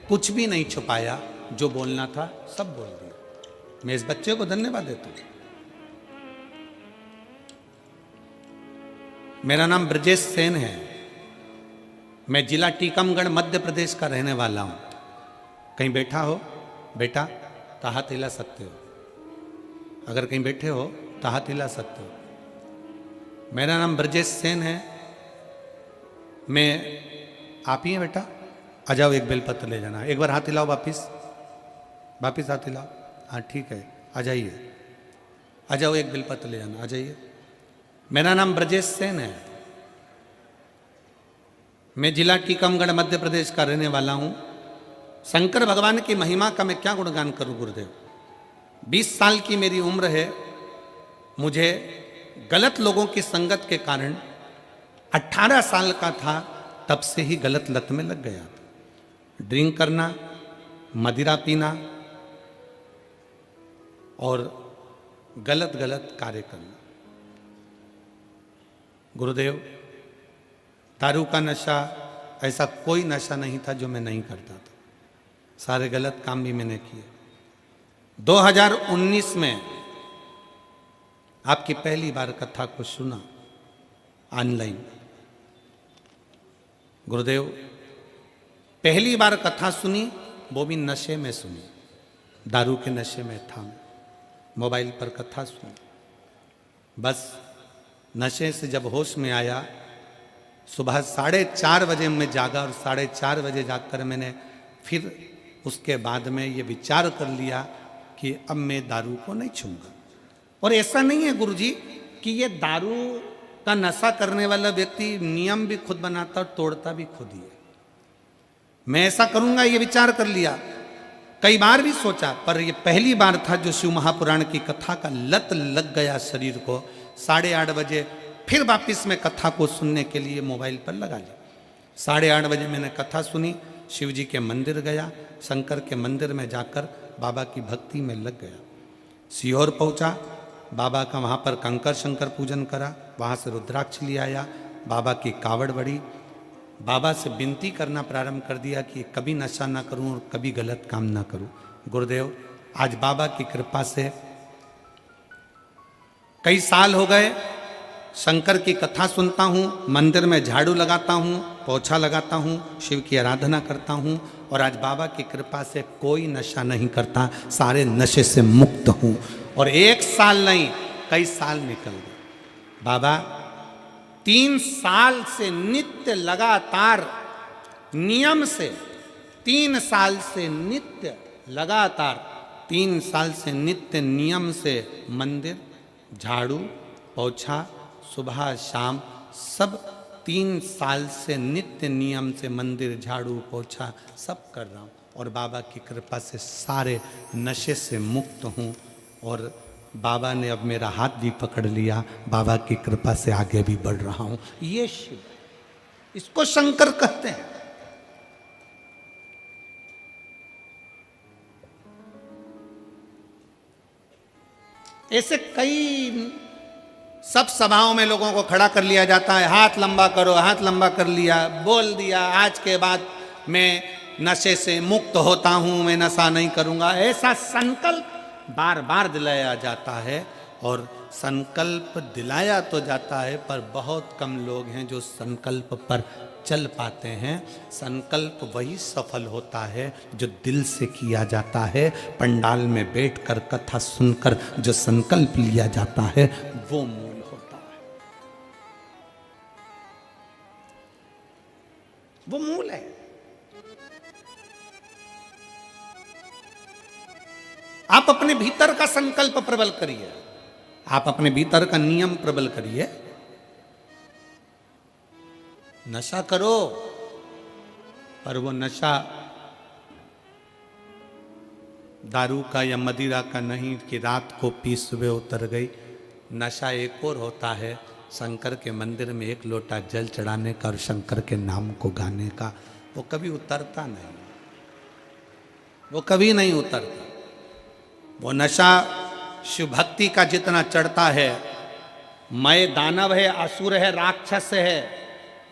कुछ भी नहीं छुपाया, जो बोलना था सब बोल दिया। मैं इस बच्चे को धन्यवाद देता हूं। मेरा नाम ब्रजेश सेन है। मैं जिला टीकमगढ़ मध्य प्रदेश का रहने वाला हूं। कहीं बैठा हो बेटा तो हाथ हिला सकते हो, अगर कहीं बैठे हो तो हाथ हिला सकते हो। मेरा नाम ब्रजेश सेन है। मैं, आप ही हैं बेटा? आ जाओ, एक बेलपत्र ले जाना। एक बार हाथ हिलाओ, वापिस हाथ हिलाओ। हाँ ठीक है, आ जाइए, आ जाओ, एक बेलपत्र ले जाना, आ जाइए। मेरा नाम ब्रजेश सेन है। मैं जिला टीकमगढ़ मध्य प्रदेश का रहने वाला हूँ। शंकर भगवान की महिमा का मैं क्या गुणगान करूँ गुरुदेव। 20 साल की मेरी उम्र है। मुझे गलत लोगों की संगत के कारण 18 साल का था तब से ही गलत लत में लग गया था। ड्रिंक करना, मदिरा पीना और गलत कार्य करना। गुरुदेव, दारू का नशा, ऐसा कोई नशा नहीं था जो मैं नहीं करता था। सारे गलत काम भी मैंने किए। 2019 में आपकी पहली बार कथा को सुना ऑनलाइन। गुरुदेव, पहली बार कथा सुनी, वो भी नशे में सुनी। दारू के नशे में था। मोबाइल पर कथा सुनी। बस नशे से जब होश में आया, सुबह 4:30 बजे मैं जागा और 4:30 बजे जाकर मैंने फिर उसके बाद में ये विचार कर लिया कि अब मैं दारू को नहीं छूंगा। और ऐसा नहीं है गुरुजी कि ये दारू का नशा करने वाला व्यक्ति नियम भी खुद बनाता और तोड़ता भी खुद ही है। मैं ऐसा करूंगा ये विचार कर लिया, कई बार भी सोचा, पर ये पहली बार था जो शिव महापुराण की कथा का लत लग गया शरीर को। 8:30 बजे फिर वापिस मैं कथा को सुनने के लिए मोबाइल पर लगा लिया। 8:30 बजे मैंने कथा सुनी, शिव जी के मंदिर गया, शंकर के मंदिर में जाकर बाबा की भक्ति में लग गया। सीहोर पहुंचा, बाबा का वहाँ पर कंकर शंकर पूजन करा, वहाँ से रुद्राक्ष ले आया, बाबा की कावड़ बढ़ी, बाबा से विनती करना प्रारंभ कर दिया कि कभी नशा ना करूं और कभी गलत काम ना करूं। गुरुदेव, आज बाबा की कृपा से कई साल हो गए, शंकर की कथा सुनता हूँ, मंदिर में झाड़ू लगाता हूँ, पोछा लगाता हूँ, शिव की आराधना करता हूँ और आज बाबा की कृपा से कोई नशा नहीं करता, सारे नशे से मुक्त हूँ। और 1 साल नहीं, कई साल निकल गए। बाबा 3 साल से नित्य लगातार नियम से, 3 साल से नित्य लगातार, 3 साल से नित्य नियम से मंदिर, झाड़ू, पोछा, सुबह शाम सब 3 साल से नित्य नियम से मंदिर, झाड़ू, पोछा सब कर रहा हूँ और बाबा की कृपा से सारे नशे से मुक्त हूँ। और बाबा ने अब मेरा हाथ भी पकड़ लिया, बाबा की कृपा से आगे भी बढ़ रहा हूँ। ये शिव, इसको शंकर कहते हैं। ऐसे कई सब सभाओं में लोगों को खड़ा कर लिया जाता है, हाथ लंबा करो, हाथ लंबा कर लिया, बोल दिया आज के बाद मैं नशे से मुक्त होता हूं, मैं नशा नहीं करूंगा। ऐसा संकल्प बार बार दिलाया जाता है और संकल्प दिलाया तो जाता है पर बहुत कम लोग हैं जो संकल्प पर चल पाते हैं। संकल्प वही सफल होता है जो दिल से किया जाता है। पंडाल में बैठकर कथा सुनकर जो संकल्प लिया जाता है वो मूल होता है। आप अपने भीतर का संकल्प प्रबल करिए, आप अपने भीतर का नियम प्रबल करिए। नशा करो, पर वो नशा दारू का या मदिरा का नहीं कि रात को पी सुबह उतर गई। नशा एक और होता है, शंकर के मंदिर में एक लोटा जल चढ़ाने का और शंकर के नाम को गाने का। वो कभी उतरता नहीं, वो कभी नहीं उतरता। वो नशा शिव भक्ति का जितना चढ़ता है, मैं दानव है, असुर है, राक्षस है,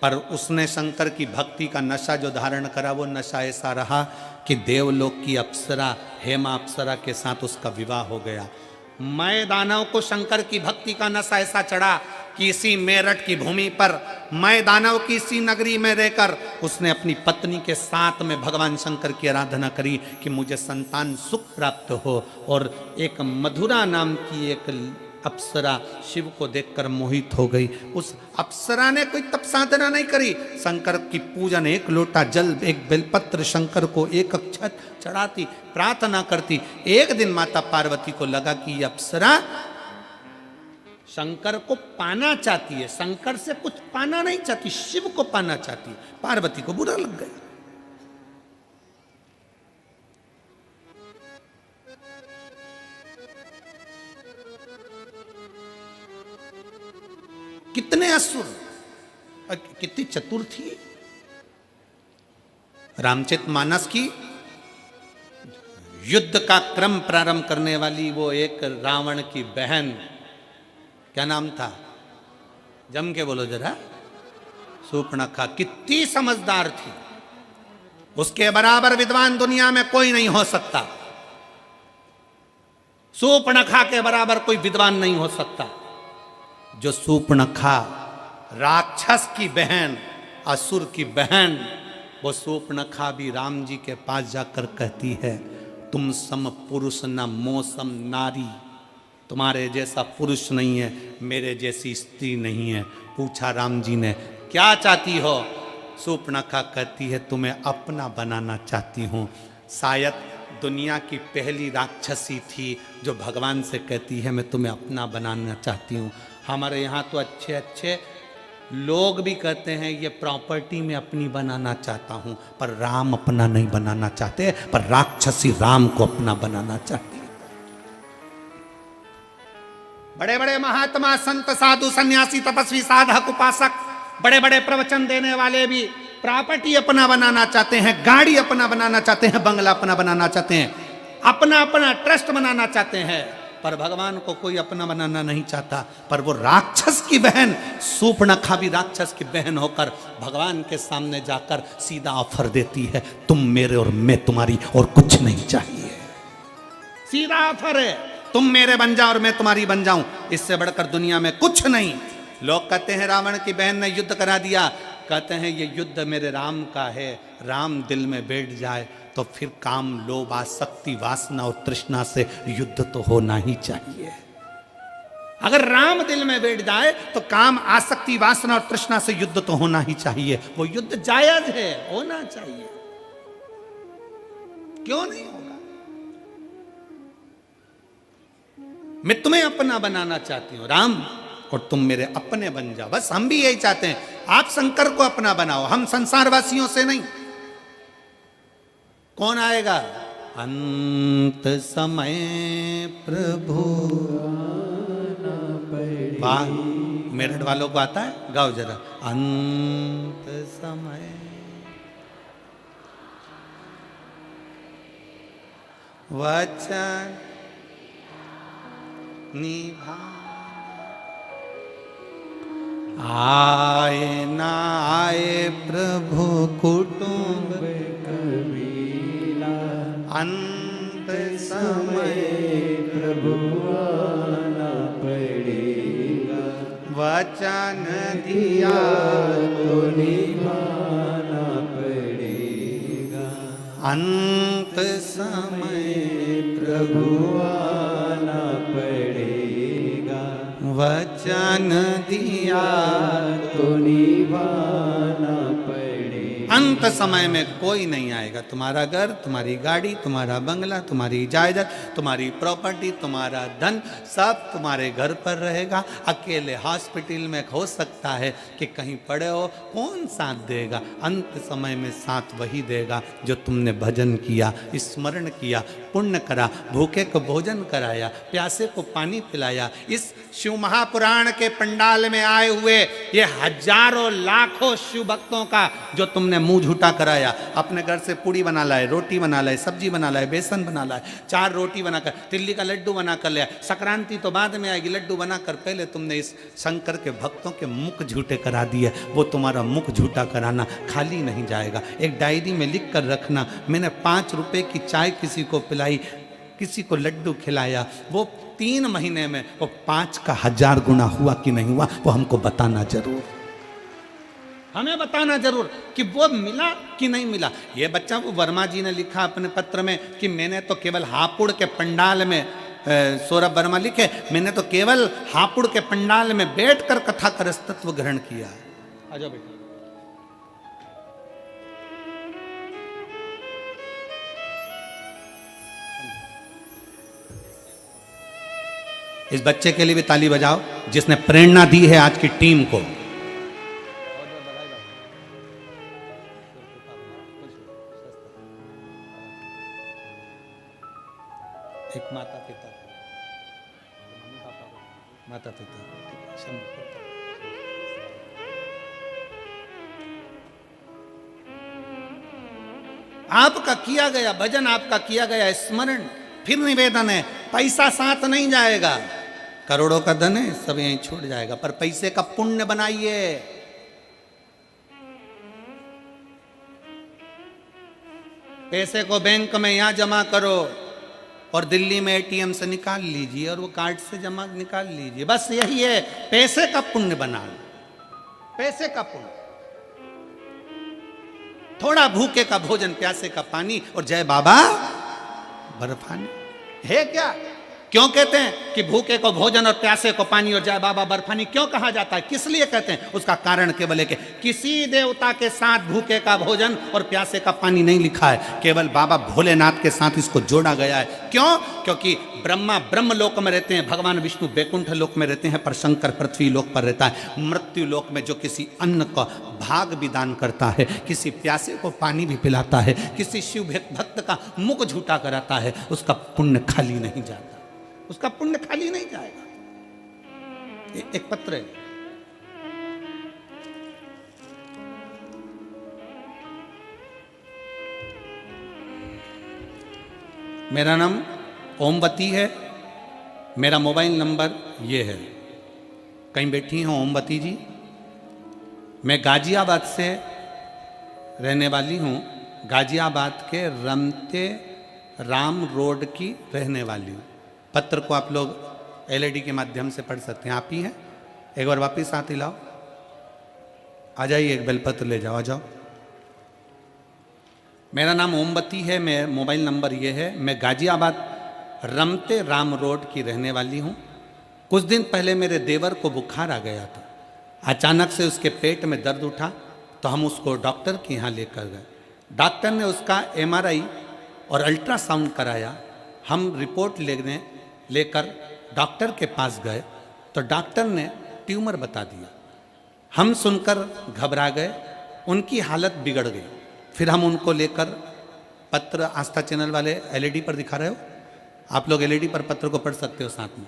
पर उसने शंकर की भक्ति का नशा जो धारण करा, वो नशा ऐसा रहा कि देवलोक की अप्सरा हेमा अप्सरा के साथ उसका विवाह हो गया। मैं दानव को शंकर की भक्ति का नशा ऐसा चढ़ा कि इसी मेरठ की भूमि पर मैं दानव की इसी नगरी में रहकर उसने अपनी पत्नी के साथ में भगवान शंकर की आराधना करी कि मुझे संतान सुख प्राप्त हो। और एक मधुरा नाम की एक अप्सरा शिव को देखकर मोहित हो गई। उस अप्सरा ने कोई तप साधना नहीं करी, शंकर की पूजन, एक लोटा जल, एक बेलपत्र शंकर को एक अक्षत चढ़ाती, प्रार्थना करती। एक दिन माता पार्वती को लगा कि ये अप्सरा शंकर को पाना चाहती है, शंकर से कुछ पाना नहीं चाहती, शिव को पाना चाहती है। पार्वती को बुरा लग गया। कितने असुर और कितनी चतुर थी। रामचरितमानस की युद्ध का क्रम प्रारंभ करने वाली वो एक रावण की बहन, क्या नाम था, जम के बोलो जरा, शूर्पणखा, कितनी समझदार थी। उसके बराबर विद्वान दुनिया में कोई नहीं हो सकता। शूर्पणखा के बराबर कोई विद्वान नहीं हो सकता। जो शूर्पणखा राक्षस की बहन, असुर की बहन, वो शूर्पणखा भी राम जी के पास जाकर कहती है, तुम सम पुरुष न मोसम नारी, तुम्हारे जैसा पुरुष नहीं है, मेरे जैसी स्त्री नहीं है। पूछा राम जी ने, क्या चाहती हो? शूर्पणखा कहती है, तुम्हें अपना बनाना चाहती हूँ। शायद दुनिया की पहली राक्षसी थी जो भगवान से कहती है, मैं तुम्हें अपना बनाना चाहती हूँ। हमारे यहाँ तो अच्छे अच्छे लोग भी कहते हैं, ये प्रॉपर्टी में अपनी बनाना चाहता हूँ, पर राम अपना नहीं बनाना चाहते, पर राक्षसी राम को अपना बनाना चाहती है। बड़े बड़े महात्मा, संत, साधु, सन्यासी, तपस्वी, साधक, उपासक, बड़े बड़े प्रवचन देने वाले भी प्रॉपर्टी अपना बनाना चाहते हैं, गाड़ी अपना बनाना चाहते हैं, बंगला अपना बनाना चाहते हैं, अपना अपना ट्रस्ट बनाना चाहते हैं, पर भगवान को कोई अपना बनाना नहीं चाहता। पर वो राक्षस की बहन शूर्पणखा भी राक्षस की बहन होकर भगवान के सामने जाकर सीधा ऑफर देती है, तुम मेरे और मैं तुम्हारी, और कुछ नहीं चाहिए। सीधा ऑफर है, तुम मेरे बन जाओ और मैं तुम्हारी बन जाऊं, इससे बढ़कर दुनिया में कुछ नहीं। लोग कहते हैं रावण की बहन ने युद्ध करा दिया, कहते हैं ये युद्ध मेरे राम का है। राम दिल में बैठ जाए तो फिर काम, लोभ, आसक्ति, वासना और तृष्णा से युद्ध तो होना ही चाहिए। अगर राम दिल में बैठ जाए तो काम, आसक्ति, वासना और तृष्णा से युद्ध तो होना ही चाहिए। वो युद्ध जायज है, होना चाहिए, क्यों नहीं होगा? मैं तुम्हें अपना बनाना चाहती हूं राम, और तुम मेरे अपने बन जाओ। बस हम भी यही चाहते हैं, आप शंकर को अपना बनाओ, हम संसारवासियों से नहीं। कौन आएगा? अंत समय प्रभु वाह, मेरठ वालों को आता है, गाओ जरा। अंत समय वचन निभा, आए ना आए प्रभु कुटुंब कबीला, अंत समय प्रभु आना पड़ेगा, वचन दिया तो निभाना पड़ेगा, अंत समय प्रभु आना पड़ेगा, वचन दिया तो निभाना पड़ेगा। अंत समय में कोई नहीं आएगा। तुम्हारा घर, तुम्हारी गाड़ी, तुम्हारा बंगला, तुम्हारी जायदाद, तुम्हारी प्रॉपर्टी, तुम्हारा धन सब तुम्हारे घर पर रहेगा। अकेले हॉस्पिटल में हो सकता है कि कहीं पड़े हो, कौन साथ देगा? अंत समय में साथ वही देगा जो तुमने भजन किया, स्मरण किया, पुण्य करा, भूखे को भोजन कराया, प्यासे को पानी पिलाया। इस शिव महापुराण के पंडाल में आए हुए ये हजारों लाखों शिव भक्तों का जो तुमने मुंह झूठा कराया, अपने घर से पूड़ी बना लाए, रोटी बना लाए, सब्जी बना लाए, बेसन बना लाए, 4 रोटी बनाकर, तिल्ली का लड्डू बनाकर लिया। संक्रांति तो बाद में आएगी, लड्डू बनाकर पहले तुमने इस शंकर के भक्तों के मुख झूठे करा दिए। वो तुम्हारा मुख झूठा कराना खाली नहीं जाएगा। एक डायरी में लिख कर रखना, मैंने 5 रुपए की चाय किसी को पिलाई, किसी को लड्डू खिलाया, वो 3 महीने में वो 5 का 1000 गुना हुआ कि नहीं हुआ, वो हमको बताना जरूर, हमें बताना जरूर कि वो मिला कि नहीं मिला। ये बच्चा, वो वर्मा जी ने लिखा अपने पत्र में कि मैंने तो केवल हापुड़ के पंडाल में, सौरभ वर्मा लिखे, मैंने तो केवल हापुड़ के पंडाल में बैठकर कथा कर तत्व ग्रहण किया। आ जाओ बेटा। इस बच्चे के लिए भी ताली बजाओ जिसने प्रेरणा दी है आज की टीम को। एक माता पिता, माता पिता, आपका किया गया भजन, आपका किया गया स्मरण। फिर निवेदन है, पैसा साथ नहीं जाएगा, करोड़ों का धन है, सब यहीं छूट जाएगा, पर पैसे का पुण्य बनाइए। पैसे को बैंक में यहां जमा करो और दिल्ली में एटीएम से निकाल लीजिए और वो कार्ड से जमा निकाल लीजिए, बस यही है। पैसे का पुण्य बना लो, पैसे का पुण्य। थोड़ा भूखे का भोजन, प्यासे का पानी और जय बाबा बर्फानी है क्या? क्यों कहते हैं कि भूखे को भोजन और प्यासे को पानी और जय बाबा बर्फानी क्यों कहा जाता है? किस लिए कहते हैं? उसका कारण केवल है कि किसी देवता के साथ भूखे का भोजन और प्यासे का पानी नहीं लिखा है, केवल बाबा भोलेनाथ के साथ इसको जोड़ा गया है। क्यों? क्योंकि ब्रह्मा ब्रह्म लोक में रहते हैं, भगवान विष्णु बैकुंठ लोक में रहते हैं, पर शंकर पृथ्वी लोक पर रहता है। मृत्यु लोक में जो किसी अन्न का भाग भी दान करता है, किसी प्यासे को पानी भी पिलाता है, किसी शिव भक्त का मुख झूठा कराता है, उसका पुण्य खाली नहीं जाता, उसका पुण्य खाली नहीं जाएगा। एक पत्र है, मेरा नाम ओमवती है, मेरा मोबाइल नंबर ये है। कहीं बैठी हैं ओमवती जी? मैं गाजियाबाद से रहने वाली हूँ, गाजियाबाद के रमते राम रोड की रहने वाली हूँ। पत्र को आप लोग एलईडी के माध्यम से पढ़ सकते हैं। आप ही हैं? एक बार वापिस हाथ हिलाओ, आ जाइए, एक बेलपत्र ले जाओ, आ जाओ। मेरा नाम ओमवती है, मैं मोबाइल नंबर ये है। मैं गाजियाबाद रमते राम रोड की रहने वाली हूँ। कुछ दिन पहले मेरे देवर को बुखार आ गया था, अचानक से उसके पेट में दर्द उठा तो हम उसको डॉक्टर के यहाँ लेकर गए। डॉक्टर ने उसका एमआरआई और अल्ट्रासाउंड कराया। हम रिपोर्ट लेकर डॉक्टर के पास गए तो डॉक्टर ने ट्यूमर बता दिया। हम सुनकर घबरा गए, उनकी हालत बिगड़ गई। फिर हम उनको लेकर, पत्र आस्था चैनल वाले एलईडी पर दिखा रहे हो, आप लोग एलईडी पर पत्र को पढ़ सकते हो साथ में।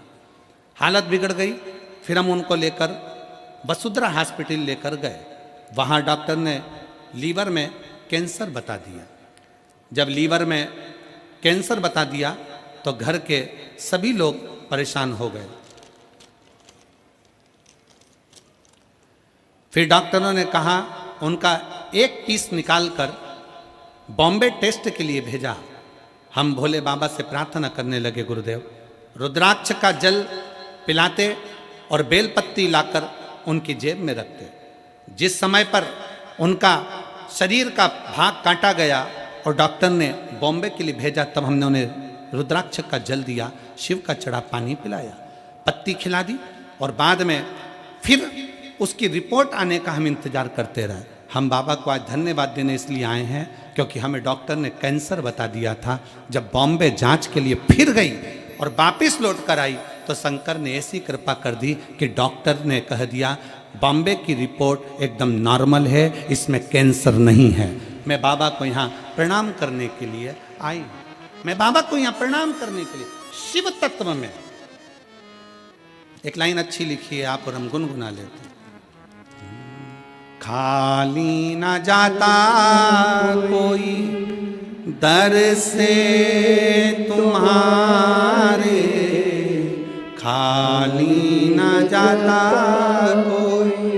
हालत बिगड़ गई, फिर हम उनको लेकर वसुंधरा हॉस्पिटल लेकर गए। वहाँ डॉक्टर ने लीवर में कैंसर बता दिया। जब लीवर में कैंसर बता दिया तो घर के सभी लोग परेशान हो गए। फिर डॉक्टरों ने कहा, उनका एक पीस निकालकर बॉम्बे टेस्ट के लिए भेजा। हम भोले बाबा से प्रार्थना करने लगे, गुरुदेव रुद्राक्ष का जल पिलाते और बेलपत्ती लाकर उनकी जेब में रखते। जिस समय पर उनका शरीर का भाग काटा गया और डॉक्टर ने बॉम्बे के लिए भेजा, तब हमने उन्हें रुद्राक्ष का जल दिया, शिव का चढ़ा पानी पिलाया, पत्ती खिला दी और बाद में फिर उसकी रिपोर्ट आने का हम इंतजार करते रहे। हम बाबा को आज धन्यवाद देने इसलिए आए हैं क्योंकि हमें डॉक्टर ने कैंसर बता दिया था। जब बॉम्बे जांच के लिए फिर गई और वापिस लौट कर आई तो शंकर ने ऐसी कृपा कर दी कि डॉक्टर ने कह दिया बॉम्बे की रिपोर्ट एकदम नॉर्मल है, इसमें कैंसर नहीं है। मैं बाबा को यहाँ प्रणाम करने के लिए आई। मैं बाबा को यहाँ प्रणाम करने के लिए। शिव तत्व में एक लाइन अच्छी लिखी है, आप और हम गुनगुना लेते हैं। खाली ना जाता कोई दर से तुम्हारे, खाली ना जाता कोई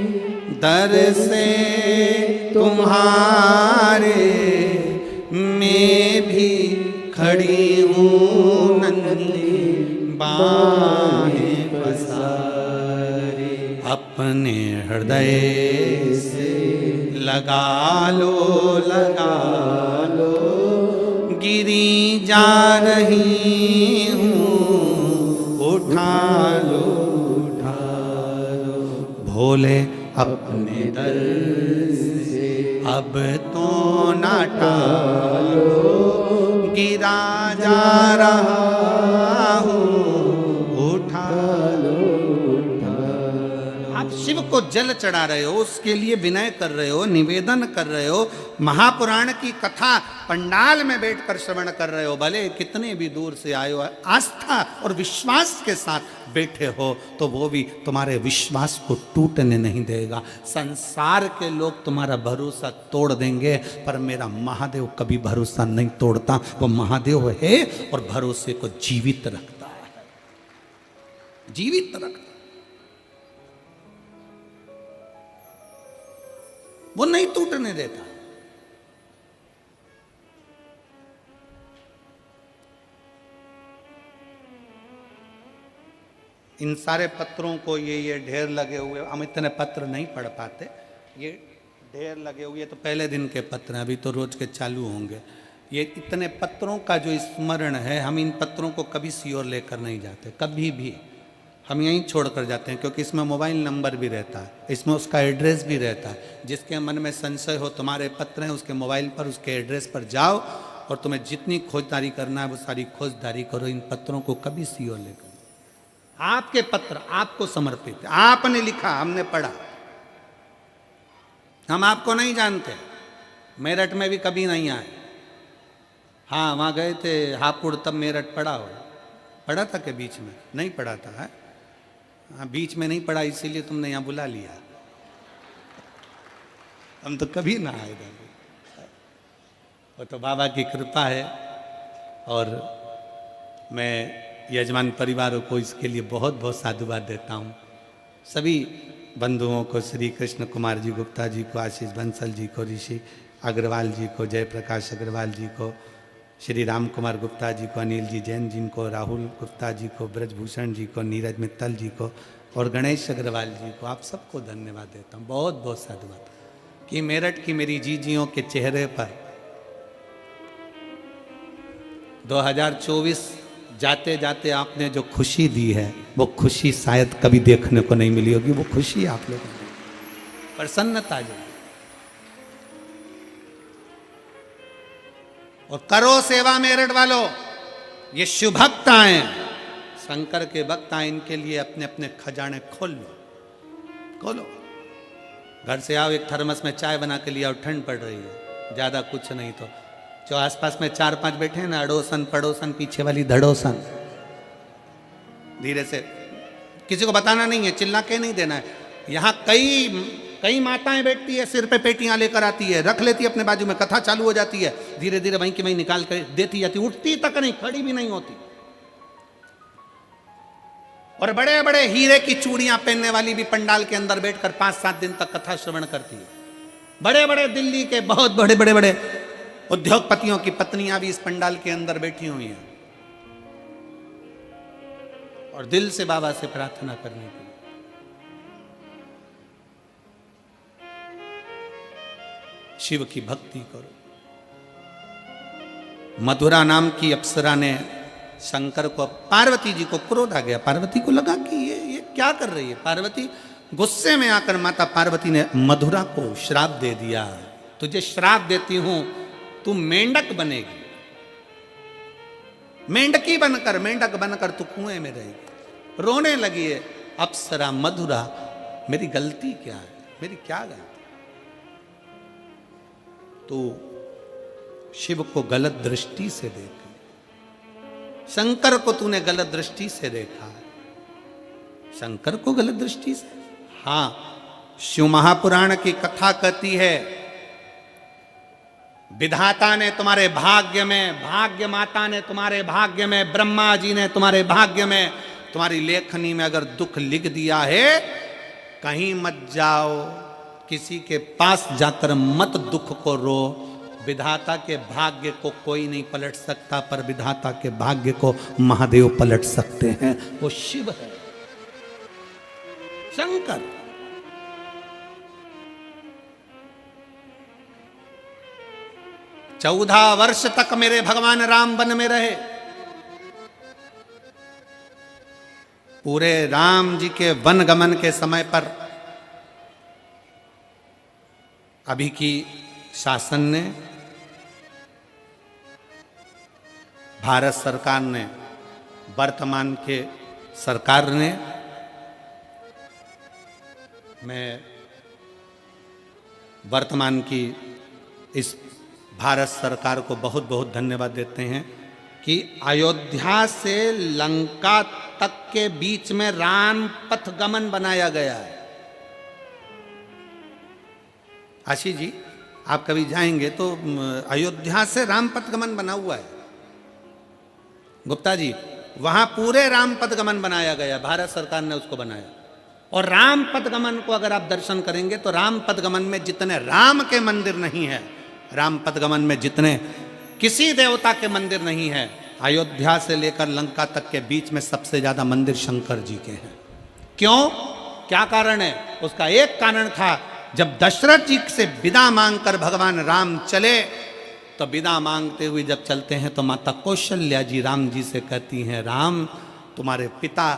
दर से तुम्हारे, मैं भी खड़ी हूँ नन्ही बाहें पसारे, अपने हृदय से लगा लो गिरी जा रही हूँ, उठा लो भोले अपने दर से अब तो ना टालो, गिरा जा रहा हूँ, उठा लो। आप शिव को जल चढ़ा रहे हो, उसके लिए विनय कर रहे हो, निवेदन कर रहे हो, महापुराण की कथा पंडाल में बैठकर श्रवण कर रहे हो, भले कितने भी दूर से आए हो, आस्था और विश्वास के साथ बैठे हो तो वो भी तुम्हारे विश्वास को टूटने नहीं देगा। संसार के लोग तुम्हारा भरोसा तोड़ देंगे पर मेरा महादेव कभी भरोसा नहीं तोड़ता। वो महादेव है और भरोसे को जीवित रखता है, जीवित रखता, वो नहीं टूटने देता। इन सारे पत्रों को ये ढेर लगे हुए, हम इतने पत्र नहीं पढ़ पाते, ये ढेर लगे हुए तो पहले दिन के पत्र हैं, अभी तो रोज के चालू होंगे। ये इतने पत्रों का जो स्मरण है, हम इन पत्रों को कभी सीओर लेकर नहीं जाते, कभी भी हम यहीं छोड़ कर जाते हैं, क्योंकि इसमें मोबाइल नंबर भी रहता है, इसमें उसका एड्रेस भी रहता है। जिसके मन में संशय हो, तुम्हारे पत्र हैं, उसके मोबाइल पर उसके एड्रेस पर जाओ और तुम्हें जितनी खोजदारी करना है वो सारी खोजदारी करो। इन पत्रों को कभी सीओर लेकर, आपके पत्र आपको समर्पित, आपने लिखा, हमने पढ़ा, हम आपको नहीं जानते, मेरठ में भी कभी नहीं आए। हाँ, वहाँ गए थे हापुड़, तब मेरठ पढ़ा था कि बीच में नहीं पढ़ा था है? हाँ, बीच में नहीं पढ़ा, इसीलिए तुमने यहाँ बुला लिया। हम तो कभी ना आए थे। वो तो बाबा की कृपा है और मैं यजमान परिवारों को इसके लिए बहुत बहुत साधुवाद देता हूँ। सभी बंधुओं को, श्री कृष्ण कुमार जी गुप्ता जी को, आशीष बंसल जी को, ऋषि अग्रवाल जी को, जयप्रकाश अग्रवाल जी को, श्री राम कुमार गुप्ता जी को, अनिल जी जैन जी को, राहुल गुप्ता जी को, ब्रजभूषण जी को, नीरज मित्तल जी को और गणेश अग्रवाल जी को, आप सबको धन्यवाद देता हूँ, बहुत बहुत साधुवाद कि मेरठ की मेरी जीजियों के चेहरे पर 2024 जाते जाते आपने जो खुशी दी है वो खुशी शायद कभी देखने को नहीं मिली होगी। वो खुशी आप लोगों ने, प्रसन्नता जो, और करो सेवा मेरठ वालों। ये शुभ भक्त आए, शंकर के भक्त आए, इनके लिए अपने अपने खजाने खोलो। घर से आओ, एक थर्मस में चाय बना के लिया, ठंड पड़ रही है, ज्यादा कुछ नहीं तो जो आसपास में 4-5 बैठे हैं ना, अड़ोसन पड़ोसन, पीछे वाली धड़ोसन, धीरे से, किसी को बताना नहीं है, चिल्ला के नहीं देना है। यहाँ कई माताएं बैठती है, सिर पे पेटियां लेकर आती है, रख लेती है अपने बाजू में, कथा चालू हो जाती है, धीरे धीरे वहीं की वहीं निकाल कर देती जाती, उठती तक नहीं, खड़ी भी नहीं होती। और बड़े बड़े हीरे की चूड़ियां पहनने वाली भी पंडाल के अंदर बैठकर 5-7 दिन तक कथा श्रवण करती है। बड़े बड़े दिल्ली के बहुत बड़े उद्योगपतियों की पत्नियां भी इस पंडाल के अंदर बैठी हुई हैं और दिल से बाबा से प्रार्थना करने के लिए। शिव की भक्ति करो। मधुरा नाम की अप्सरा ने पार्वती जी को क्रोध आ गया। पार्वती को लगा कि ये क्या कर रही है। पार्वती गुस्से में आकर माता पार्वती ने मधुरा को श्राप दे दिया, तुझे श्राप देती हूं, तू मेंढक बनेगी, मेंढकी बनकर, मेंढक बनकर तू कुएं में रहेगी। रोने लगी है अप्सरा मधुरा, मेरी गलती क्या है, मेरी क्या गलती? तो शिव को गलत दृष्टि से देखा, शंकर को तूने गलत दृष्टि से देखा है, शंकर को गलत दृष्टि से। हां, शिव महापुराण की कथा कहती है, विधाता ने तुम्हारे भाग्य में, भाग्य माता ने तुम्हारे भाग्य में, ब्रह्मा जी ने तुम्हारे भाग्य में, तुम्हारी लेखनी में अगर दुख लिख दिया है, कहीं मत जाओ, किसी के पास जाकर मत दुख को रो। विधाता के भाग्य को कोई नहीं पलट सकता, पर विधाता के भाग्य को महादेव पलट सकते हैं, वो शिव है, शंकर। चौदह वर्ष तक मेरे भगवान राम वन में रहे। पूरे राम जी के वन गमन के समय पर अभी की शासन ने, भारत सरकार ने, वर्तमान के सरकार ने, मैं वर्तमान की इस भारत सरकार को बहुत बहुत धन्यवाद देते हैं कि अयोध्या से लंका तक के बीच में राम पथ गमन बनाया गया है। आशीष जी, आप कभी जाएंगे तो अयोध्या से राम पथ गमन बना हुआ है। गुप्ता जी, वहां पूरे राम पथ गमन बनाया गया, भारत सरकार ने उसको बनाया। और राम पथ गमन को अगर आप दर्शन करेंगे तो राम पथ गमन में जितने राम के मंदिर नहीं है, राम पथ गमन में जितने किसी देवता के मंदिर नहीं है, अयोध्या से लेकर लंका तक के बीच में सबसे ज्यादा मंदिर शंकर जी के हैं। क्यों? क्या कारण है? उसका एक कारण था, जब दशरथ जी से विदा मांगकर भगवान राम चले, तो विदा मांगते हुए जब चलते हैं तो माता कौशल्या जी राम जी से कहती हैं, राम तुम्हारे पिता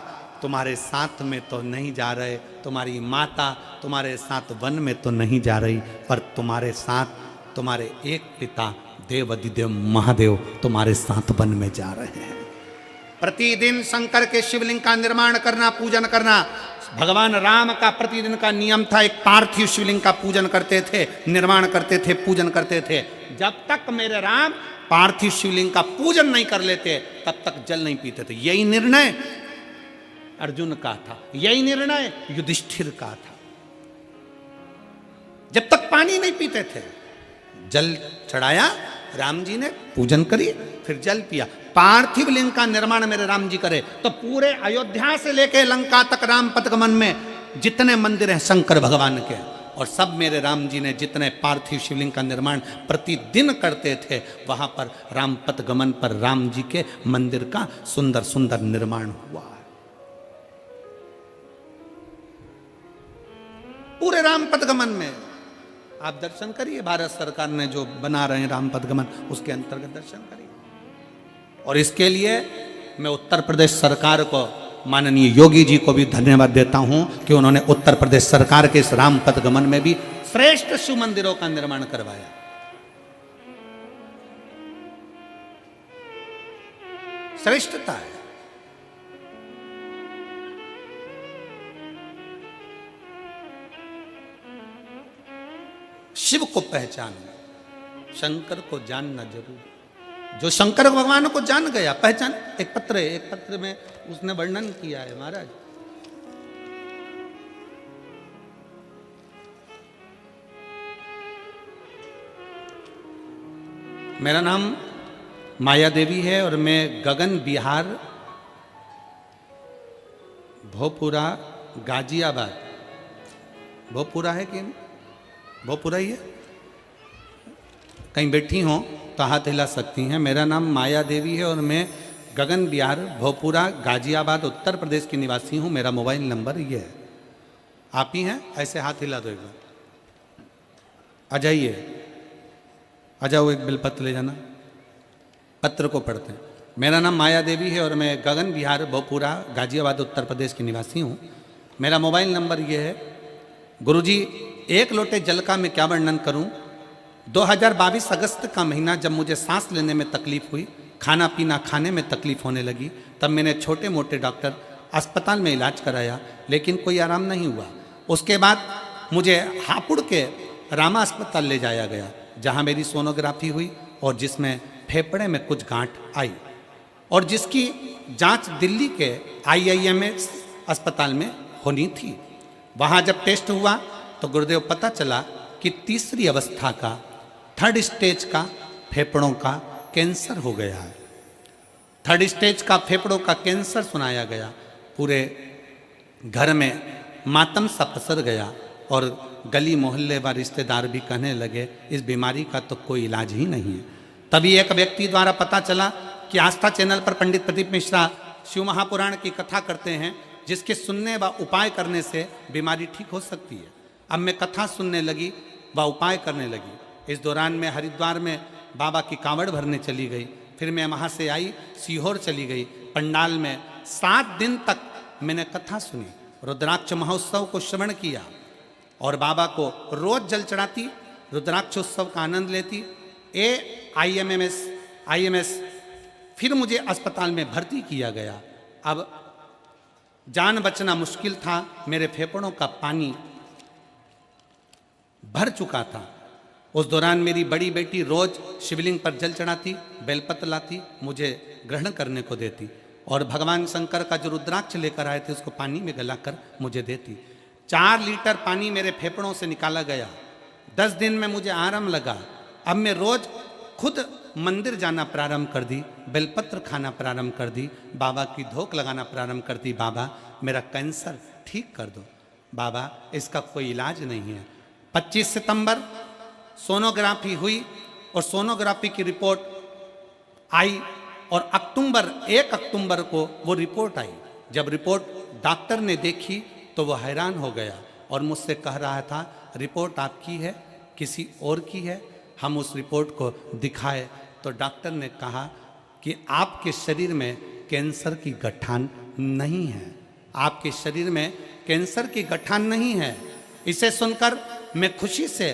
तुम्हारे साथ में तो नहीं जा रहे, तुम्हारी माता तुम्हारे साथ वन में तो नहीं जा रही, पर तुम्हारे साथ तुम्हारे एक पिता देवाधिदेव महादेव तुम्हारे साथ वन में जा रहे हैं। प्रतिदिन शंकर के शिवलिंग का निर्माण करना, पूजन करना, भगवान राम का प्रतिदिन का नियम था। एक पार्थिव शिवलिंग का पूजन करते थे, निर्माण करते थे, पूजन करते थे। जब तक मेरे राम पार्थिव शिवलिंग का पूजन नहीं कर लेते, तब तक जल नहीं पीते थे। यही निर्णय अर्जुन का था, यही निर्णय युधिष्ठिर का था। जब तक पानी नहीं पीते थे, जल चढ़ाया, राम जी ने पूजन करी, फिर जल पिया। पार्थिव लिंग का निर्माण मेरे राम जी करे, तो पूरे अयोध्या से लेके लंका तक राम पथगमन में जितने मंदिर हैं शंकर भगवान के, और सब मेरे राम जी ने जितने पार्थिव शिवलिंग का निर्माण प्रतिदिन करते थे, वहां पर राम पथगमन पर राम जी के मंदिर का सुंदर सुंदर निर्माण हुआ है। पूरे राम पथगमन में आप दर्शन करिए, भारत सरकार ने जो बना रहे हैं राम पथगमन, उसके अंतर्गत दर्शन करिए। और इसके लिए मैं उत्तर प्रदेश सरकार को, माननीय योगी जी को भी धन्यवाद देता हूं कि उन्होंने उत्तर प्रदेश सरकार के इस राम पथगमन में भी श्रेष्ठ शिव मंदिरों का निर्माण करवाया। श्रेष्ठता है। शिव को पहचानना, शंकर को जानना जरूरी। जो शंकर भगवान को जान गया, पहचान। एक पत्र में उसने वर्णन किया है महाराज, मेरा नाम माया देवी है और मैं गगन बिहार भोपुरा गाजियाबाद, भोपुरा है कि भोपुरा ही है, कहीं बैठी हो तो हाथ हिला सकती हैं। मेरा नाम माया देवी है और मैं गगन बिहार भोपुरा गाजियाबाद उत्तर प्रदेश की निवासी हूँ। मेरा मोबाइल नंबर ये है। आप ही हैं? ऐसे हाथ हिला दो एक बार। आ जाइए, आ जाओ, एक बिलपत्र ले जाना। पत्र को पढ़ते हैं। मेरा नाम माया देवी है और मैं गगन बिहार भोपुरा गाजियाबाद उत्तर प्रदेश की निवासी हूँ। मेरा मोबाइल नंबर ये है। गुरुजी, एक लोटे जल का मैं क्या वर्णन करूं। 2022 अगस्त का महीना जब मुझे सांस लेने में तकलीफ हुई, खाना पीना खाने में तकलीफ होने लगी, तब मैंने छोटे मोटे डॉक्टर अस्पताल में इलाज कराया, लेकिन कोई आराम नहीं हुआ। उसके बाद मुझे हापुड़ के रामा अस्पताल ले जाया गया, जहां मेरी सोनोग्राफी हुई और जिसमें फेफड़े में कुछ गांठ आई और जिसकी जांच दिल्ली के IIMS अस्पताल में होनी थी। वहां जब टेस्ट हुआ तो गुरुदेव पता चला कि तीसरी अवस्था का, 3rd स्टेज का फेफड़ों का कैंसर हो गया है। 3rd स्टेज का फेफड़ों का कैंसर सुनाया गया। पूरे घर में मातम सा पसर गया और गली मोहल्ले व रिश्तेदार भी कहने लगे इस बीमारी का तो कोई इलाज ही नहीं है। तभी एक व्यक्ति द्वारा पता चला कि आस्था चैनल पर पंडित प्रदीप मिश्रा शिव महापुराण की कथा करते हैं, जिसके सुनने व उपाय करने से बीमारी ठीक हो सकती है। अब मैं कथा सुनने लगी व उपाय करने लगी। इस दौरान मैं हरिद्वार में बाबा की कांवड़ भरने चली गई। फिर मैं वहाँ से आई, सीहोर चली गई। पंडाल में 7 दिन तक मैंने कथा सुनी, रुद्राक्ष महोत्सव को श्रवण किया और बाबा को रोज जल चढ़ाती, रुद्राक्ष उत्सव का आनंद लेती। IMS फिर मुझे अस्पताल में भर्ती किया गया। अब जान बचना मुश्किल था। मेरे फेफड़ों का पानी भर चुका था। उस दौरान मेरी बड़ी बेटी रोज शिवलिंग पर जल चढ़ाती, बेलपत्र लाती, मुझे ग्रहण करने को देती और भगवान शंकर का जो रुद्राक्ष लेकर आए थे उसको पानी में गलाकर मुझे देती। 4 लीटर पानी मेरे फेफड़ों से निकाला गया। 10 दिन में मुझे आराम लगा। अब मैं रोज खुद मंदिर जाना प्रारंभ कर दी, बेलपत्र खाना प्रारंभ कर दी, बाबा की धोक लगाना प्रारंभ कर दी। बाबा मेरा कैंसर ठीक कर दो, बाबा इसका कोई इलाज नहीं है। 25 सितंबर सोनोग्राफी हुई और सोनोग्राफी की रिपोर्ट आई और 1 अक्टूबर को वो रिपोर्ट आई। जब रिपोर्ट डॉक्टर ने देखी तो वो हैरान हो गया और मुझसे कह रहा था रिपोर्ट आपकी है किसी और की है। हम उस रिपोर्ट को दिखाए तो डॉक्टर ने कहा कि आपके शरीर में कैंसर की गठान नहीं है, आपके शरीर में कैंसर की गठान नहीं है। इसे सुनकर मैं खुशी से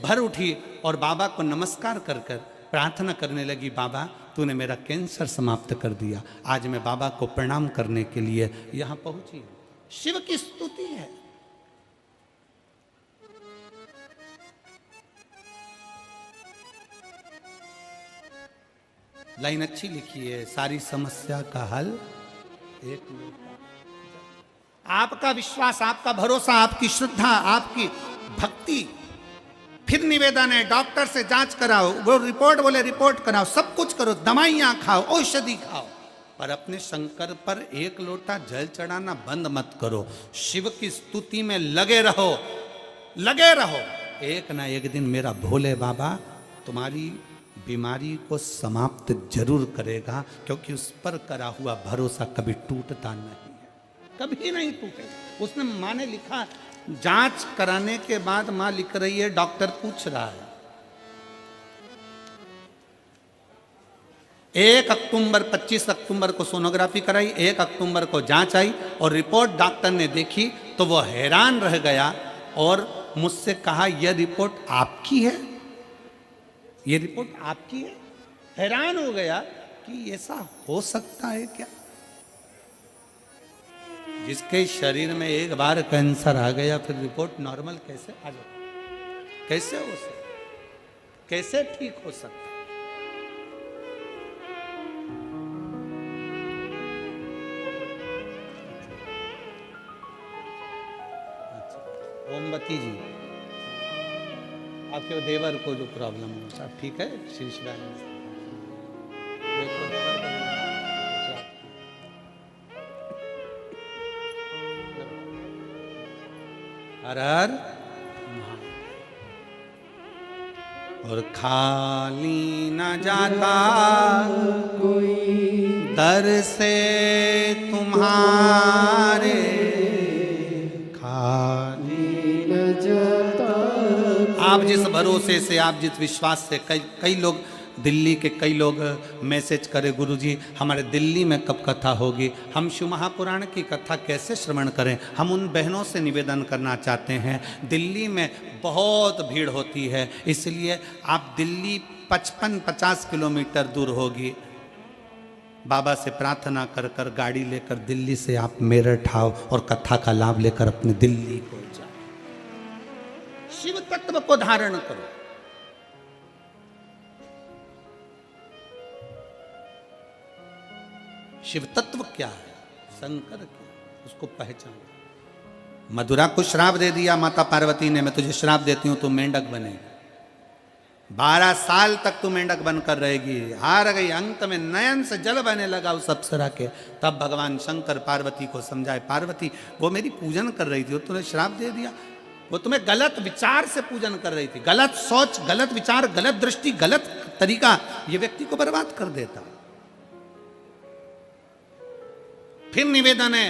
भर उठी और बाबा को नमस्कार कर कर प्रार्थना करने लगी, बाबा तूने मेरा कैंसर समाप्त कर दिया। आज मैं बाबा को प्रणाम करने के लिए यहाँ पहुंची हूँ। शिव की स्तुति है। लाइन अच्छी लिखी है, सारी समस्या का हल एक लोटा। आपका विश्वास, आपका भरोसा, आपकी श्रद्धा, आपकी भक्ति। फिर निवेदन है डॉक्टर से जांच कराओ, वो रिपोर्ट बोले रिपोर्ट कराओ, सब कुछ करो, दवाइयां खाओ, औषधि खाओ, पर अपने शंकर पर 1 लोटा जल चढ़ाना बंद मत करो। शिव की स्तुति में लगे रहो, लगे रहो। एक ना एक दिन मेरा भोले बाबा तुम्हारी बीमारी को समाप्त जरूर करेगा, क्योंकि उस पर करा हुआ भरोसा कभी टूटता नहीं है, कभी नहीं टूटेगा। उसने माँ ने लिखा, जांच कराने के बाद मां लिख रही है, डॉक्टर पूछ रहा है 1 अक्टूबर 25 अक्टूबर को सोनोग्राफी कराई, 1 अक्टूबर को जांच आई और रिपोर्ट डॉक्टर ने देखी तो वो हैरान रह गया और मुझसे कहा यह रिपोर्ट आपकी है, ये रिपोर्ट आपकी है। हैरान हो गया कि ऐसा हो सकता है क्या। जिसके शरीर में एक बार कैंसर आ गया फिर रिपोर्ट नॉर्मल कैसे आ जाए, कैसे हो सकता, कैसे ठीक हो सकता। ओमवती जी, आपके देवर को जो प्रॉब्लम हो सब ठीक है, शीर्ष बैलेंस देखो देवर को हर हर और खाली न जाता कोई दर से तुम्हारे, खाली न जाता। आप जिस भरोसे से, आप जिस विश्वास से, कई लोग दिल्ली के कई लोग मैसेज करे, गुरुजी हमारे दिल्ली में कब कथा होगी, हम शिव महापुराण की कथा कैसे श्रवण करें। हम उन बहनों से निवेदन करना चाहते हैं, दिल्ली में बहुत भीड़ होती है, इसलिए आप दिल्ली 55-50 किलोमीटर दूर होगी, बाबा से प्रार्थना कर कर गाड़ी लेकर दिल्ली से आप मेरठ आओ और कथा का लाभ लेकर अपने दिल्ली को जाओ, शिव तत्व को धारण करो। शिव तत्व क्या है, शंकर क्या, उसको पहचान। मधुरा को श्राप दे दिया माता पार्वती ने, मैं तुझे श्राप देती हूं, तू मेंढक बनेगी, 12 साल तक तू मेंढक बनकर रहेगी। हार गई, अंत में नयन से जल बहने लगा उस अप्सरा के। तब भगवान शंकर पार्वती को समझाए, पार्वती वो मेरी पूजन कर रही थी, वो तूने श्राप दे दिया, वो तुम्हें गलत विचार से पूजन कर रही थी, गलत सोच, गलत विचार, गलत दृष्टि, गलत तरीका, ये व्यक्ति को बर्बाद कर देता। फिर निवेदन है,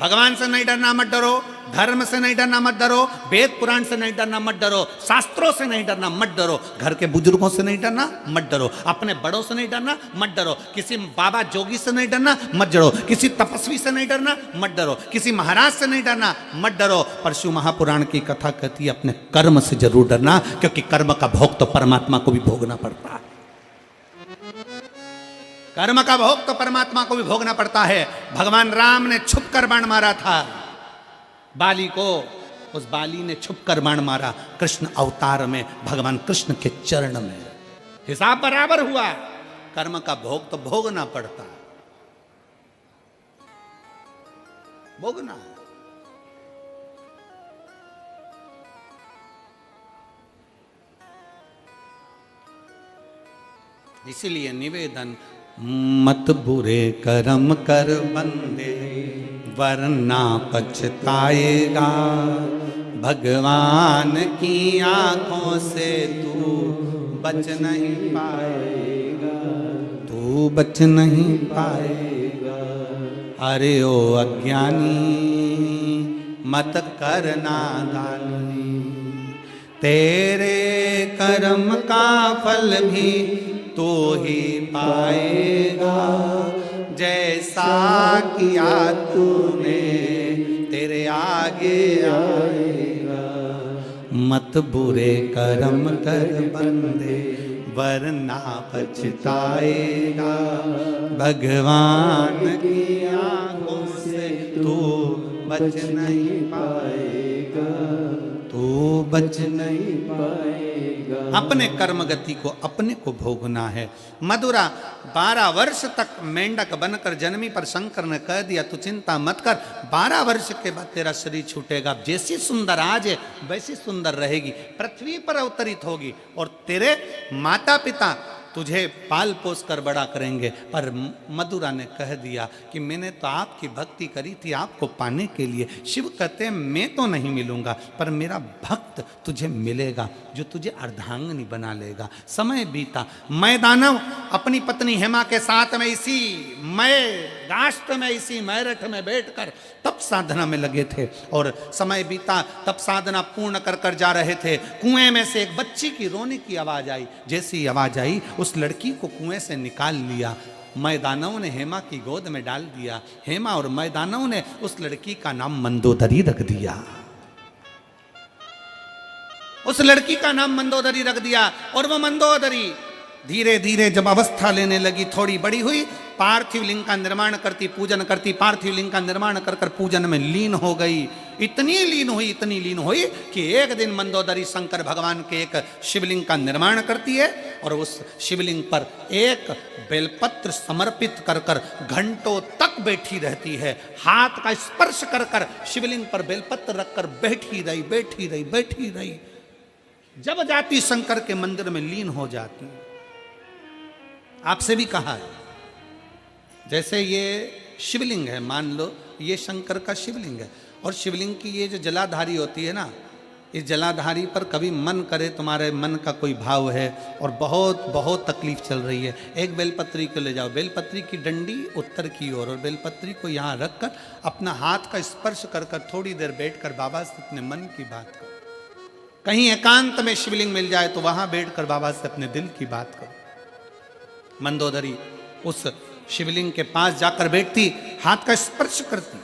भगवान से नहीं डरना मत डरो, धर्म से नहीं डरना मत डरो, वेद पुराण से नहीं डरना मत डरो, शास्त्रों से नहीं डरना मत डरो, घर के बुजुर्गों से नहीं डरना मत डरो, अपने बड़ों से नहीं डरना मत डरो, किसी बाबा जोगी से नहीं डरना मत डरो, किसी तपस्वी से नहीं डरना मत डरो, किसी महाराज से नहीं डरना मत डरो। पर शिव महापुराण की कथा कहती है अपने कर्म से जरूर डरना, क्योंकि कर्म का भोग तो परमात्मा को भी भोगना पड़ता है। कर्म का भोग तो परमात्मा को भी भोगना पड़ता है। भगवान राम ने छुप कर बाण मारा था बाली को, उस बाली ने छुप कर बाण मारा कृष्ण अवतार में, भगवान कृष्ण के चरण में, हिसाब बराबर हुआ। कर्म का भोग तो भोगना पड़ता है, भोगना है। इसीलिए निवेदन, मत बुरे कर्म कर बंदे वरना पछताएगा, भगवान की आंखों से तू बच नहीं पाएगा, तू बच नहीं पाएगा। अरे ओ अज्ञानी मत कर नादानी, तेरे कर्म का फल भी तो ही पाएगा, जैसा किया तूने तेरे आगे आएगा। मत बुरे कर्म कर बंदे वरना पछताएगा, भगवान की आंखों से तू बच नहीं पाएगा, तू बच नहीं पाएगा। अपने कर्म गति को अपने को भोगना है। मधुरा 12 वर्ष तक मेंढक बनकर जन्मी, पर शंकर ने कह दिया तू चिंता मत कर, 12 वर्ष के बाद तेरा शरीर छूटेगा, जैसी सुंदर आज है वैसी सुंदर रहेगी, पृथ्वी पर अवतरित होगी और तेरे माता पिता तुझे पाल पोस कर बड़ा करेंगे। पर मधुरा ने कह दिया कि मैंने तो आपकी भक्ति करी थी आपको पाने के लिए। शिव कहते हैं मैं तो नहीं मिलूंगा, पर मेरा भक्त तुझे मिलेगा जो तुझे अर्धांगिनी बना लेगा। समय बीता, मैं दानव अपनी पत्नी हेमा के साथ में इसी मैं राष्ट्र में इसी मेरठ में बैठकर तप साधना में लगे थे, और समय बीता, तप साधना पूर्ण कर कर जा रहे थे। कुएं में से एक बच्ची की रोने की आवाज आई, जैसी आवाज आई उस लड़की को कुएं से निकाल लिया। मैदानव ने हेमा की गोद में डाल दिया। हेमा और मैदानव ने उस लड़की का नाम मंदोदरी रख दिया, उस लड़की का नाम मंदोदरी रख दिया। और वो मंदोदरी धीरे धीरे जब अवस्था लेने लगी, थोड़ी बड़ी हुई, पार्थिव लिंग का निर्माण करती, पूजन करती, पार्थिव लिंग का निर्माण कर कर पूजन में लीन हो गई। इतनी लीन हुई कि एक दिन मंदोदरी शंकर भगवान के एक शिवलिंग का निर्माण करती है, और उस शिवलिंग पर एक बेलपत्र समर्पित कर कर घंटों तक बैठी रहती है। हाथ का स्पर्श कर कर शिवलिंग पर बेलपत्र रखकर बैठी रही। जब जाती शंकर के मंदिर में लीन हो जाती। आपसे भी कहा है, जैसे ये शिवलिंग है, मान लो ये शंकर का शिवलिंग है, और शिवलिंग की ये जो जलाधारी होती है ना, इस जलाधारी पर कभी मन करे तुम्हारे मन का कोई भाव है और बहुत बहुत तकलीफ चल रही है, एक बेलपत्री को ले जाओ, बेलपत्री की डंडी उत्तर की ओर, और बेलपत्री को यहाँ रख कर अपना हाथ का स्पर्श कर कर थोड़ी देर बैठकर बाबा से अपने मन की बात करो। कहीं एकांत में शिवलिंग मिल जाए तो वहां बैठकर बाबा से अपने दिल की बात करो। मंदोदरी उस शिवलिंग के पास जाकर बैठती, हाथ का स्पर्श करती,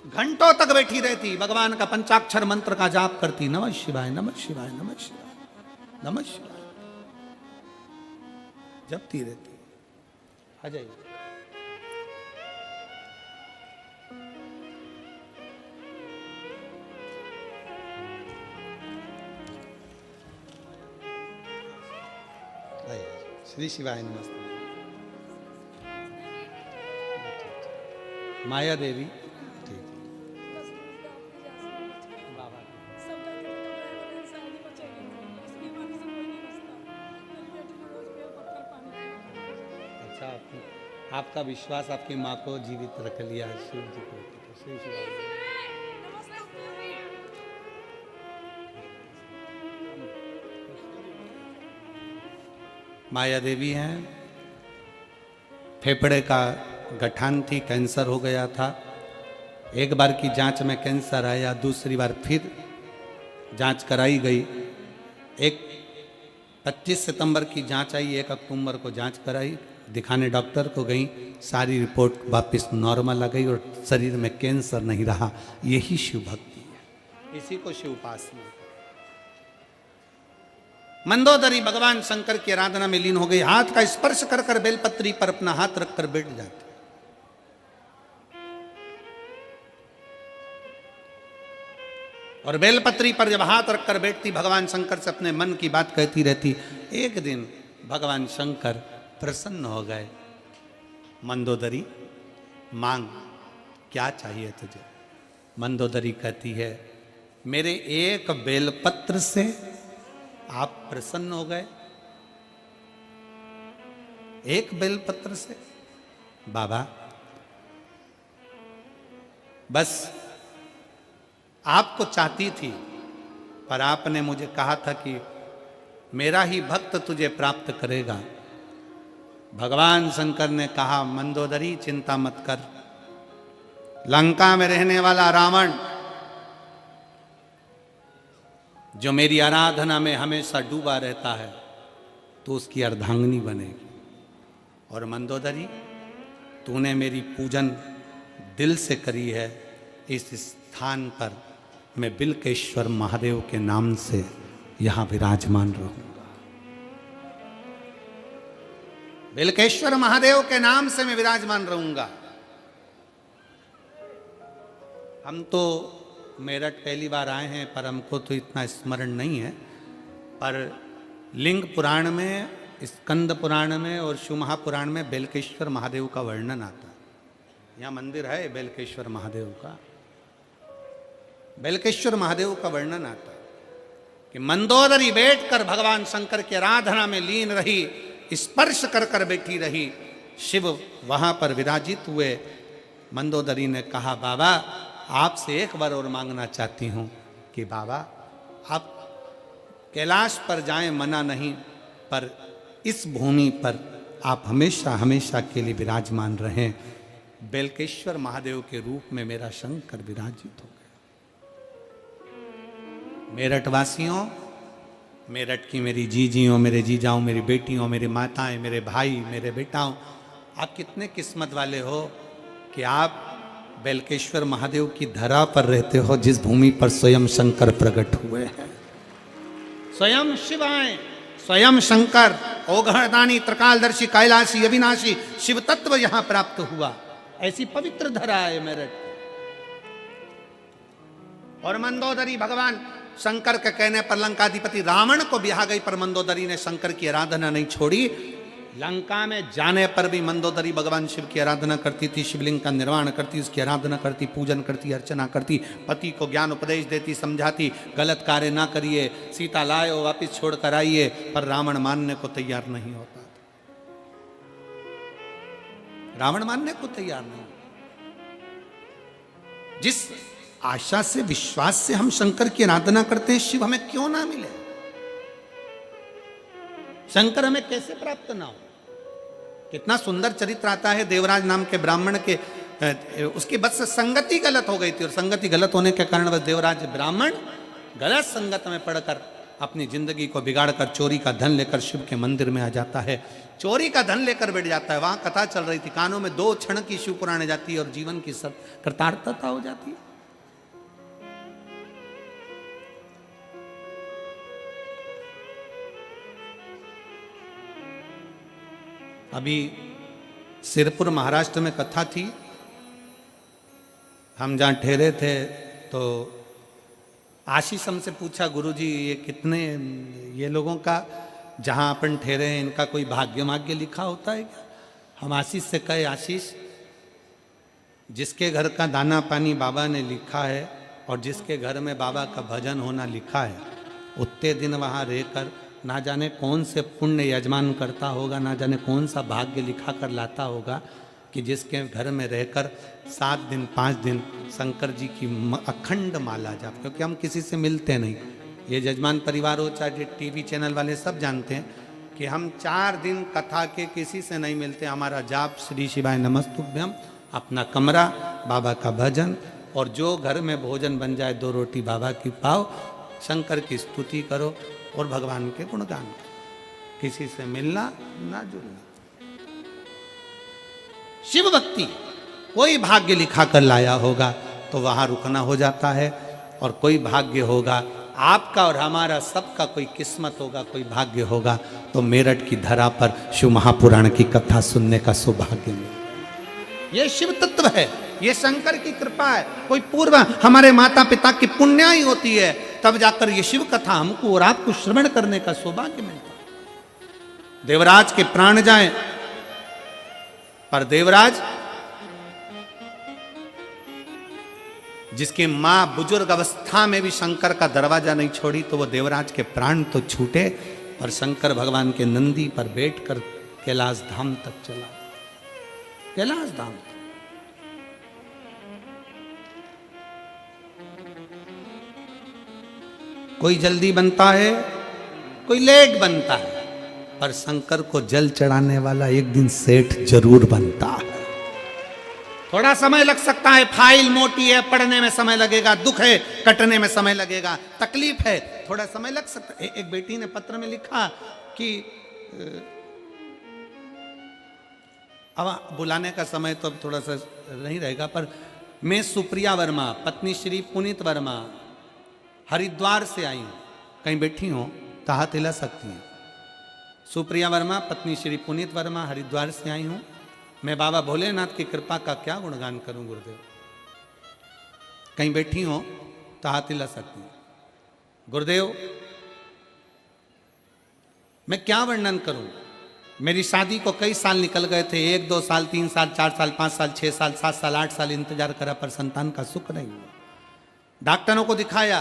घंटों तक बैठी रहती, भगवान का पंचाक्षर मंत्र का जाप करती, नमः शिवाय नमः शिवाय नमः शिवाय नमः शिवाय जपती रहती। आ जाइए। श्री शिवाय नमस्ते। माया देवी ठीक बाबा। अच्छा, आपका विश्वास आपकी माँ को जीवित रख लिया शिव जी को। श्री शिवाय। माया देवी हैं, फेफड़े का गठान थी, कैंसर हो गया था। एक बार की जांच में कैंसर आया, दूसरी बार फिर जांच कराई गई। एक 25 सितंबर की जांच आई, 1 अक्टूबर को जांच कराई, दिखाने डॉक्टर को गई, सारी रिपोर्ट वापस नॉर्मल आ गई और शरीर में कैंसर नहीं रहा। यही शिव भक्ति है, इसी को शिव उपासना। मंदोदरी भगवान शंकर की आराधना में लीन हो गई, हाथ का स्पर्श कर कर बेलपत्री पर अपना हाथ रखकर बैठ जाती। और बेलपत्री पर जब हाथ रखकर बैठती, भगवान शंकर से अपने मन की बात कहती रहती। एक दिन भगवान शंकर प्रसन्न हो गए। मंदोदरी मांग, क्या चाहिए तुझे? मंदोदरी कहती है, मेरे एक बेलपत्र से आप प्रसन्न हो गए? एक बेलपत्र से? बाबा बस आपको चाहती थी, पर आपने मुझे कहा था कि मेरा ही भक्त तुझे प्राप्त करेगा। भगवान शंकर ने कहा, मंदोदरी चिंता मत कर, लंका में रहने वाला रावण जो मेरी आराधना में हमेशा डूबा रहता है, तो उसकी अर्धांगिनी बनेगी। और मंदोदरी, तूने मेरी पूजन दिल से करी है, इस स्थान पर मैं बिल्केश्वर महादेव के नाम से यहां विराजमान रहूंगा। बिल्केश्वर महादेव के नाम से मैं विराजमान रहूंगा। हम तो मेरठ पहली बार आए हैं, पर हमको तो इतना स्मरण नहीं है, पर लिंग पुराण में, स्कंद पुराण में और शिव महापुराण में बेलकेश्वर महादेव का वर्णन आता है। यहाँ मंदिर है बेलकेश्वर महादेव का, बेलकेश्वर महादेव का वर्णन आता है कि मंदोदरी बैठकर भगवान शंकर की आराधना में लीन रही, स्पर्श कर कर बैठी रही, शिव वहां पर विराजित हुए। मंदोदरी ने कहा, बाबा आपसे एक बार और मांगना चाहती हूं कि बाबा आप कैलाश पर जाएं, मना नहीं, पर इस भूमि पर आप हमेशा हमेशा के लिए विराजमान रहें। बेलकेश्वर महादेव के रूप में मेरा शंकर विराजित हो गया। मेरठ वासियों, मेरठ की मेरी जीजियों, मेरे जीजाओं, मेरी बेटियों, मेरी माताएं, मेरे भाई, मेरे बेटाओं, आप कितने किस्मत वाले हो कि आप बेलकेश्वर महादेव की धरा पर रहते हो, जिस भूमि पर स्वयं शंकर प्रकट हुए हैं। स्वयं शिव आए, स्वयं शंकर, ओघड़दानी, त्रिकालदर्शी, कैलाशी, अविनाशी शिव तत्व यहां प्राप्त हुआ। ऐसी पवित्र धरा है मेरठ। और मंदोदरी भगवान शंकर के कहने पर लंकाधिपति रावण को ब्याह गई, पर मंदोदरी ने शंकर की आराधना नहीं छोड़ी। लंका में जाने पर भी मंदोदरी भगवान शिव की आराधना करती थी, शिवलिंग का निर्माण करती, उसकी आराधना करती, पूजन करती, अर्चना करती, पति को ज्ञान उपदेश देती, समझाती, गलत कार्य ना करिए, सीता लाए हो वापिस छोड़ कर आइए, पर रावण मानने को तैयार नहीं होता था। रावण मानने को तैयार नहीं। जिस आशा से, विश्वास से हम शंकर की आराधना करते हैं, शिव हमें क्यों ना मिले? शंकर हमें कैसे प्राप्त ना हो? कितना सुंदर चरित्र आता है देवराज नाम के ब्राह्मण के, उसकी बस संगति गलत हो गई थी, और संगति गलत होने के कारण बस देवराज ब्राह्मण गलत संगत में पड़कर अपनी जिंदगी को बिगाड़कर चोरी का धन लेकर शिव के मंदिर में आ जाता है, चोरी का धन लेकर बैठ जाता है। वहां कथा चल रही थी, कानों में 2 क्षण की शिव पुराण जाती है और जीवन की सब कृतार्थता हो जाती है। अभी सिरपुर महाराष्ट्र में कथा थी, हम जहाँ ठहरे थे तो आशीष हमसे पूछा, गुरुजी ये कितने ये लोगों का जहाँ अपन ठहरे हैं इनका कोई भाग्य माग्य लिखा होता है क्या? हम आशीष से कहे, आशीष जिसके घर का दाना पानी बाबा ने लिखा है और जिसके घर में बाबा का भजन होना लिखा है, उतने दिन वहाँ रहकर ना जाने कौन से पुण्य यजमान करता होगा, ना जाने कौन सा भाग्य लिखा कर लाता होगा कि जिसके घर में रहकर 7 दिन 5 दिन शंकर जी की अखंड माला जाप। क्योंकि हम किसी से मिलते नहीं, ये जजमान परिवार हो चाहे टीवी चैनल वाले सब जानते हैं कि हम 4 दिन कथा के किसी से नहीं मिलते। हमारा जाप श्री शिवाय नमस्तुभ्यम, अपना कमरा, बाबा का भजन, और जो घर में भोजन बन जाए 2 रोटी बाबा की पाओ, शंकर की स्तुति करो और भगवान के गुणगान करो। किसी से मिलना ना जुड़ना। शिव भक्ति कोई भाग्य लिखा कर लाया होगा तो वहां रुकना हो जाता है, और कोई भाग्य होगा आपका और हमारा सबका, कोई किस्मत होगा, कोई भाग्य होगा तो मेरठ की धरा पर शिव महापुराण की कथा सुनने का सौभाग्य मिलेगा। ये शिव तत्व है, ये शंकर की कृपा है। कोई पूर्व हमारे माता पिता की पुण्याई होती है, तब जाकर ये शिव कथा हमको और आपको श्रवण करने का सौभाग्य मिलता है। देवराज के प्राण जाए, पर देवराज जिसकी मां बुजुर्ग अवस्था में भी शंकर का दरवाजा नहीं छोड़ी, तो वो देवराज के प्राण तो छूटे, पर शंकर भगवान के नंदी पर बैठकर कैलाश धाम तक चला। कैलाश धाम कोई जल्दी बनता है, कोई लेट बनता है, पर शंकर को जल चढ़ाने वाला एक दिन सेठ जरूर बनता है। थोड़ा समय लग सकता है, फाइल मोटी है, पढ़ने में समय लगेगा, दुख है कटने में समय लगेगा, तकलीफ है, थोड़ा समय लग सकता है। एक बेटी ने पत्र में लिखा कि अब बुलाने का समय तो अब थोड़ा सा नहीं रहेगा, पर मैं सुप्रिया वर्मा, पत्नी श्री पुनीत वर्मा, हरिद्वार से आई हूं। कहीं बैठी हो तो हाथ हिला सकती हैं। सुप्रिया वर्मा, पत्नी श्री पुनीत वर्मा, हरिद्वार से आई हूं। मैं बाबा भोलेनाथ की कृपा का क्या गुणगान करूं गुरुदेव। कहीं बैठी हो तो हाथ हिला सकती हैं। गुरुदेव मैं क्या वर्णन करूं, मेरी शादी को कई साल निकल गए थे, 1 2 साल 3 साल 4 साल 5 साल 6 साल 7 साल 8 साल इंतजार करा, पर संतान का सुख नहीं हुआ। डॉक्टरों को दिखाया,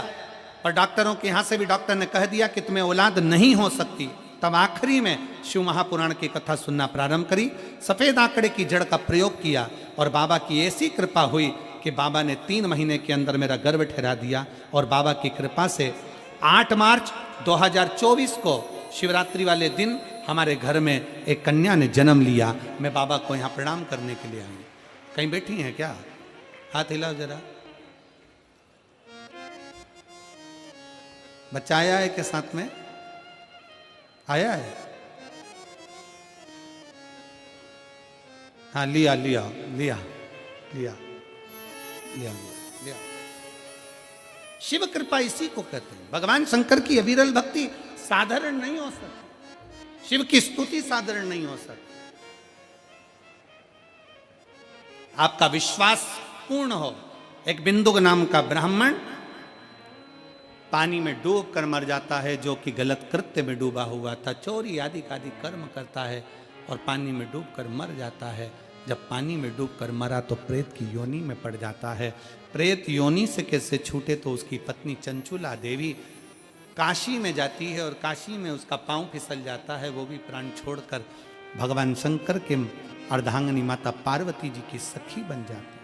पर डॉक्टरों के यहां से भी डॉक्टर ने कह दिया कि तुम्हें औलाद नहीं हो सकती। तब आखिरी में शिव महापुराण की कथा सुनना प्रारंभ करी, सफेद आंकड़े की जड़ का प्रयोग किया, और बाबा की ऐसी कृपा हुई कि बाबा ने 3 महीने के अंदर मेरा गर्भ ठहरा दिया। और बाबा की कृपा से 8 मार्च 2024 को शिवरात्रि वाले दिन हमारे घर में एक कन्या ने जन्म लिया। मैं बाबा को यहाँ प्रणाम करने के लिए आई। कहीं बैठी हैं क्या? हाथ हिलाओ जरा। बच्चा आया है के साथ में? आया है? हाँ, लिया लिया लिया लिया लिया लिया। शिव कृपा इसी को कहते हैं। भगवान शंकर की अविरल भक्ति साधारण नहीं हो सकती, शिव की स्तुति साधारण नहीं हो सकती। आपका विश्वास पूर्ण हो। एक बिंदुक नाम का ब्राह्मण पानी में डूब कर मर जाता है, जो कि गलत कृत्य में डूबा हुआ था, चोरी आदि कर्म करता है और पानी में डूबकर मर जाता है। जब पानी में डूबकर मरा तो प्रेत की योनि में पड़ जाता है। प्रेत योनि से कैसे छूटे तो उसकी पत्नी चंचुला देवी काशी में जाती है और काशी में उसका पांव फिसल जाता है। वो भी प्राण छोड़कर भगवान शंकर के अर्धांगिनी माता पार्वती जी की सखी बन जाती है।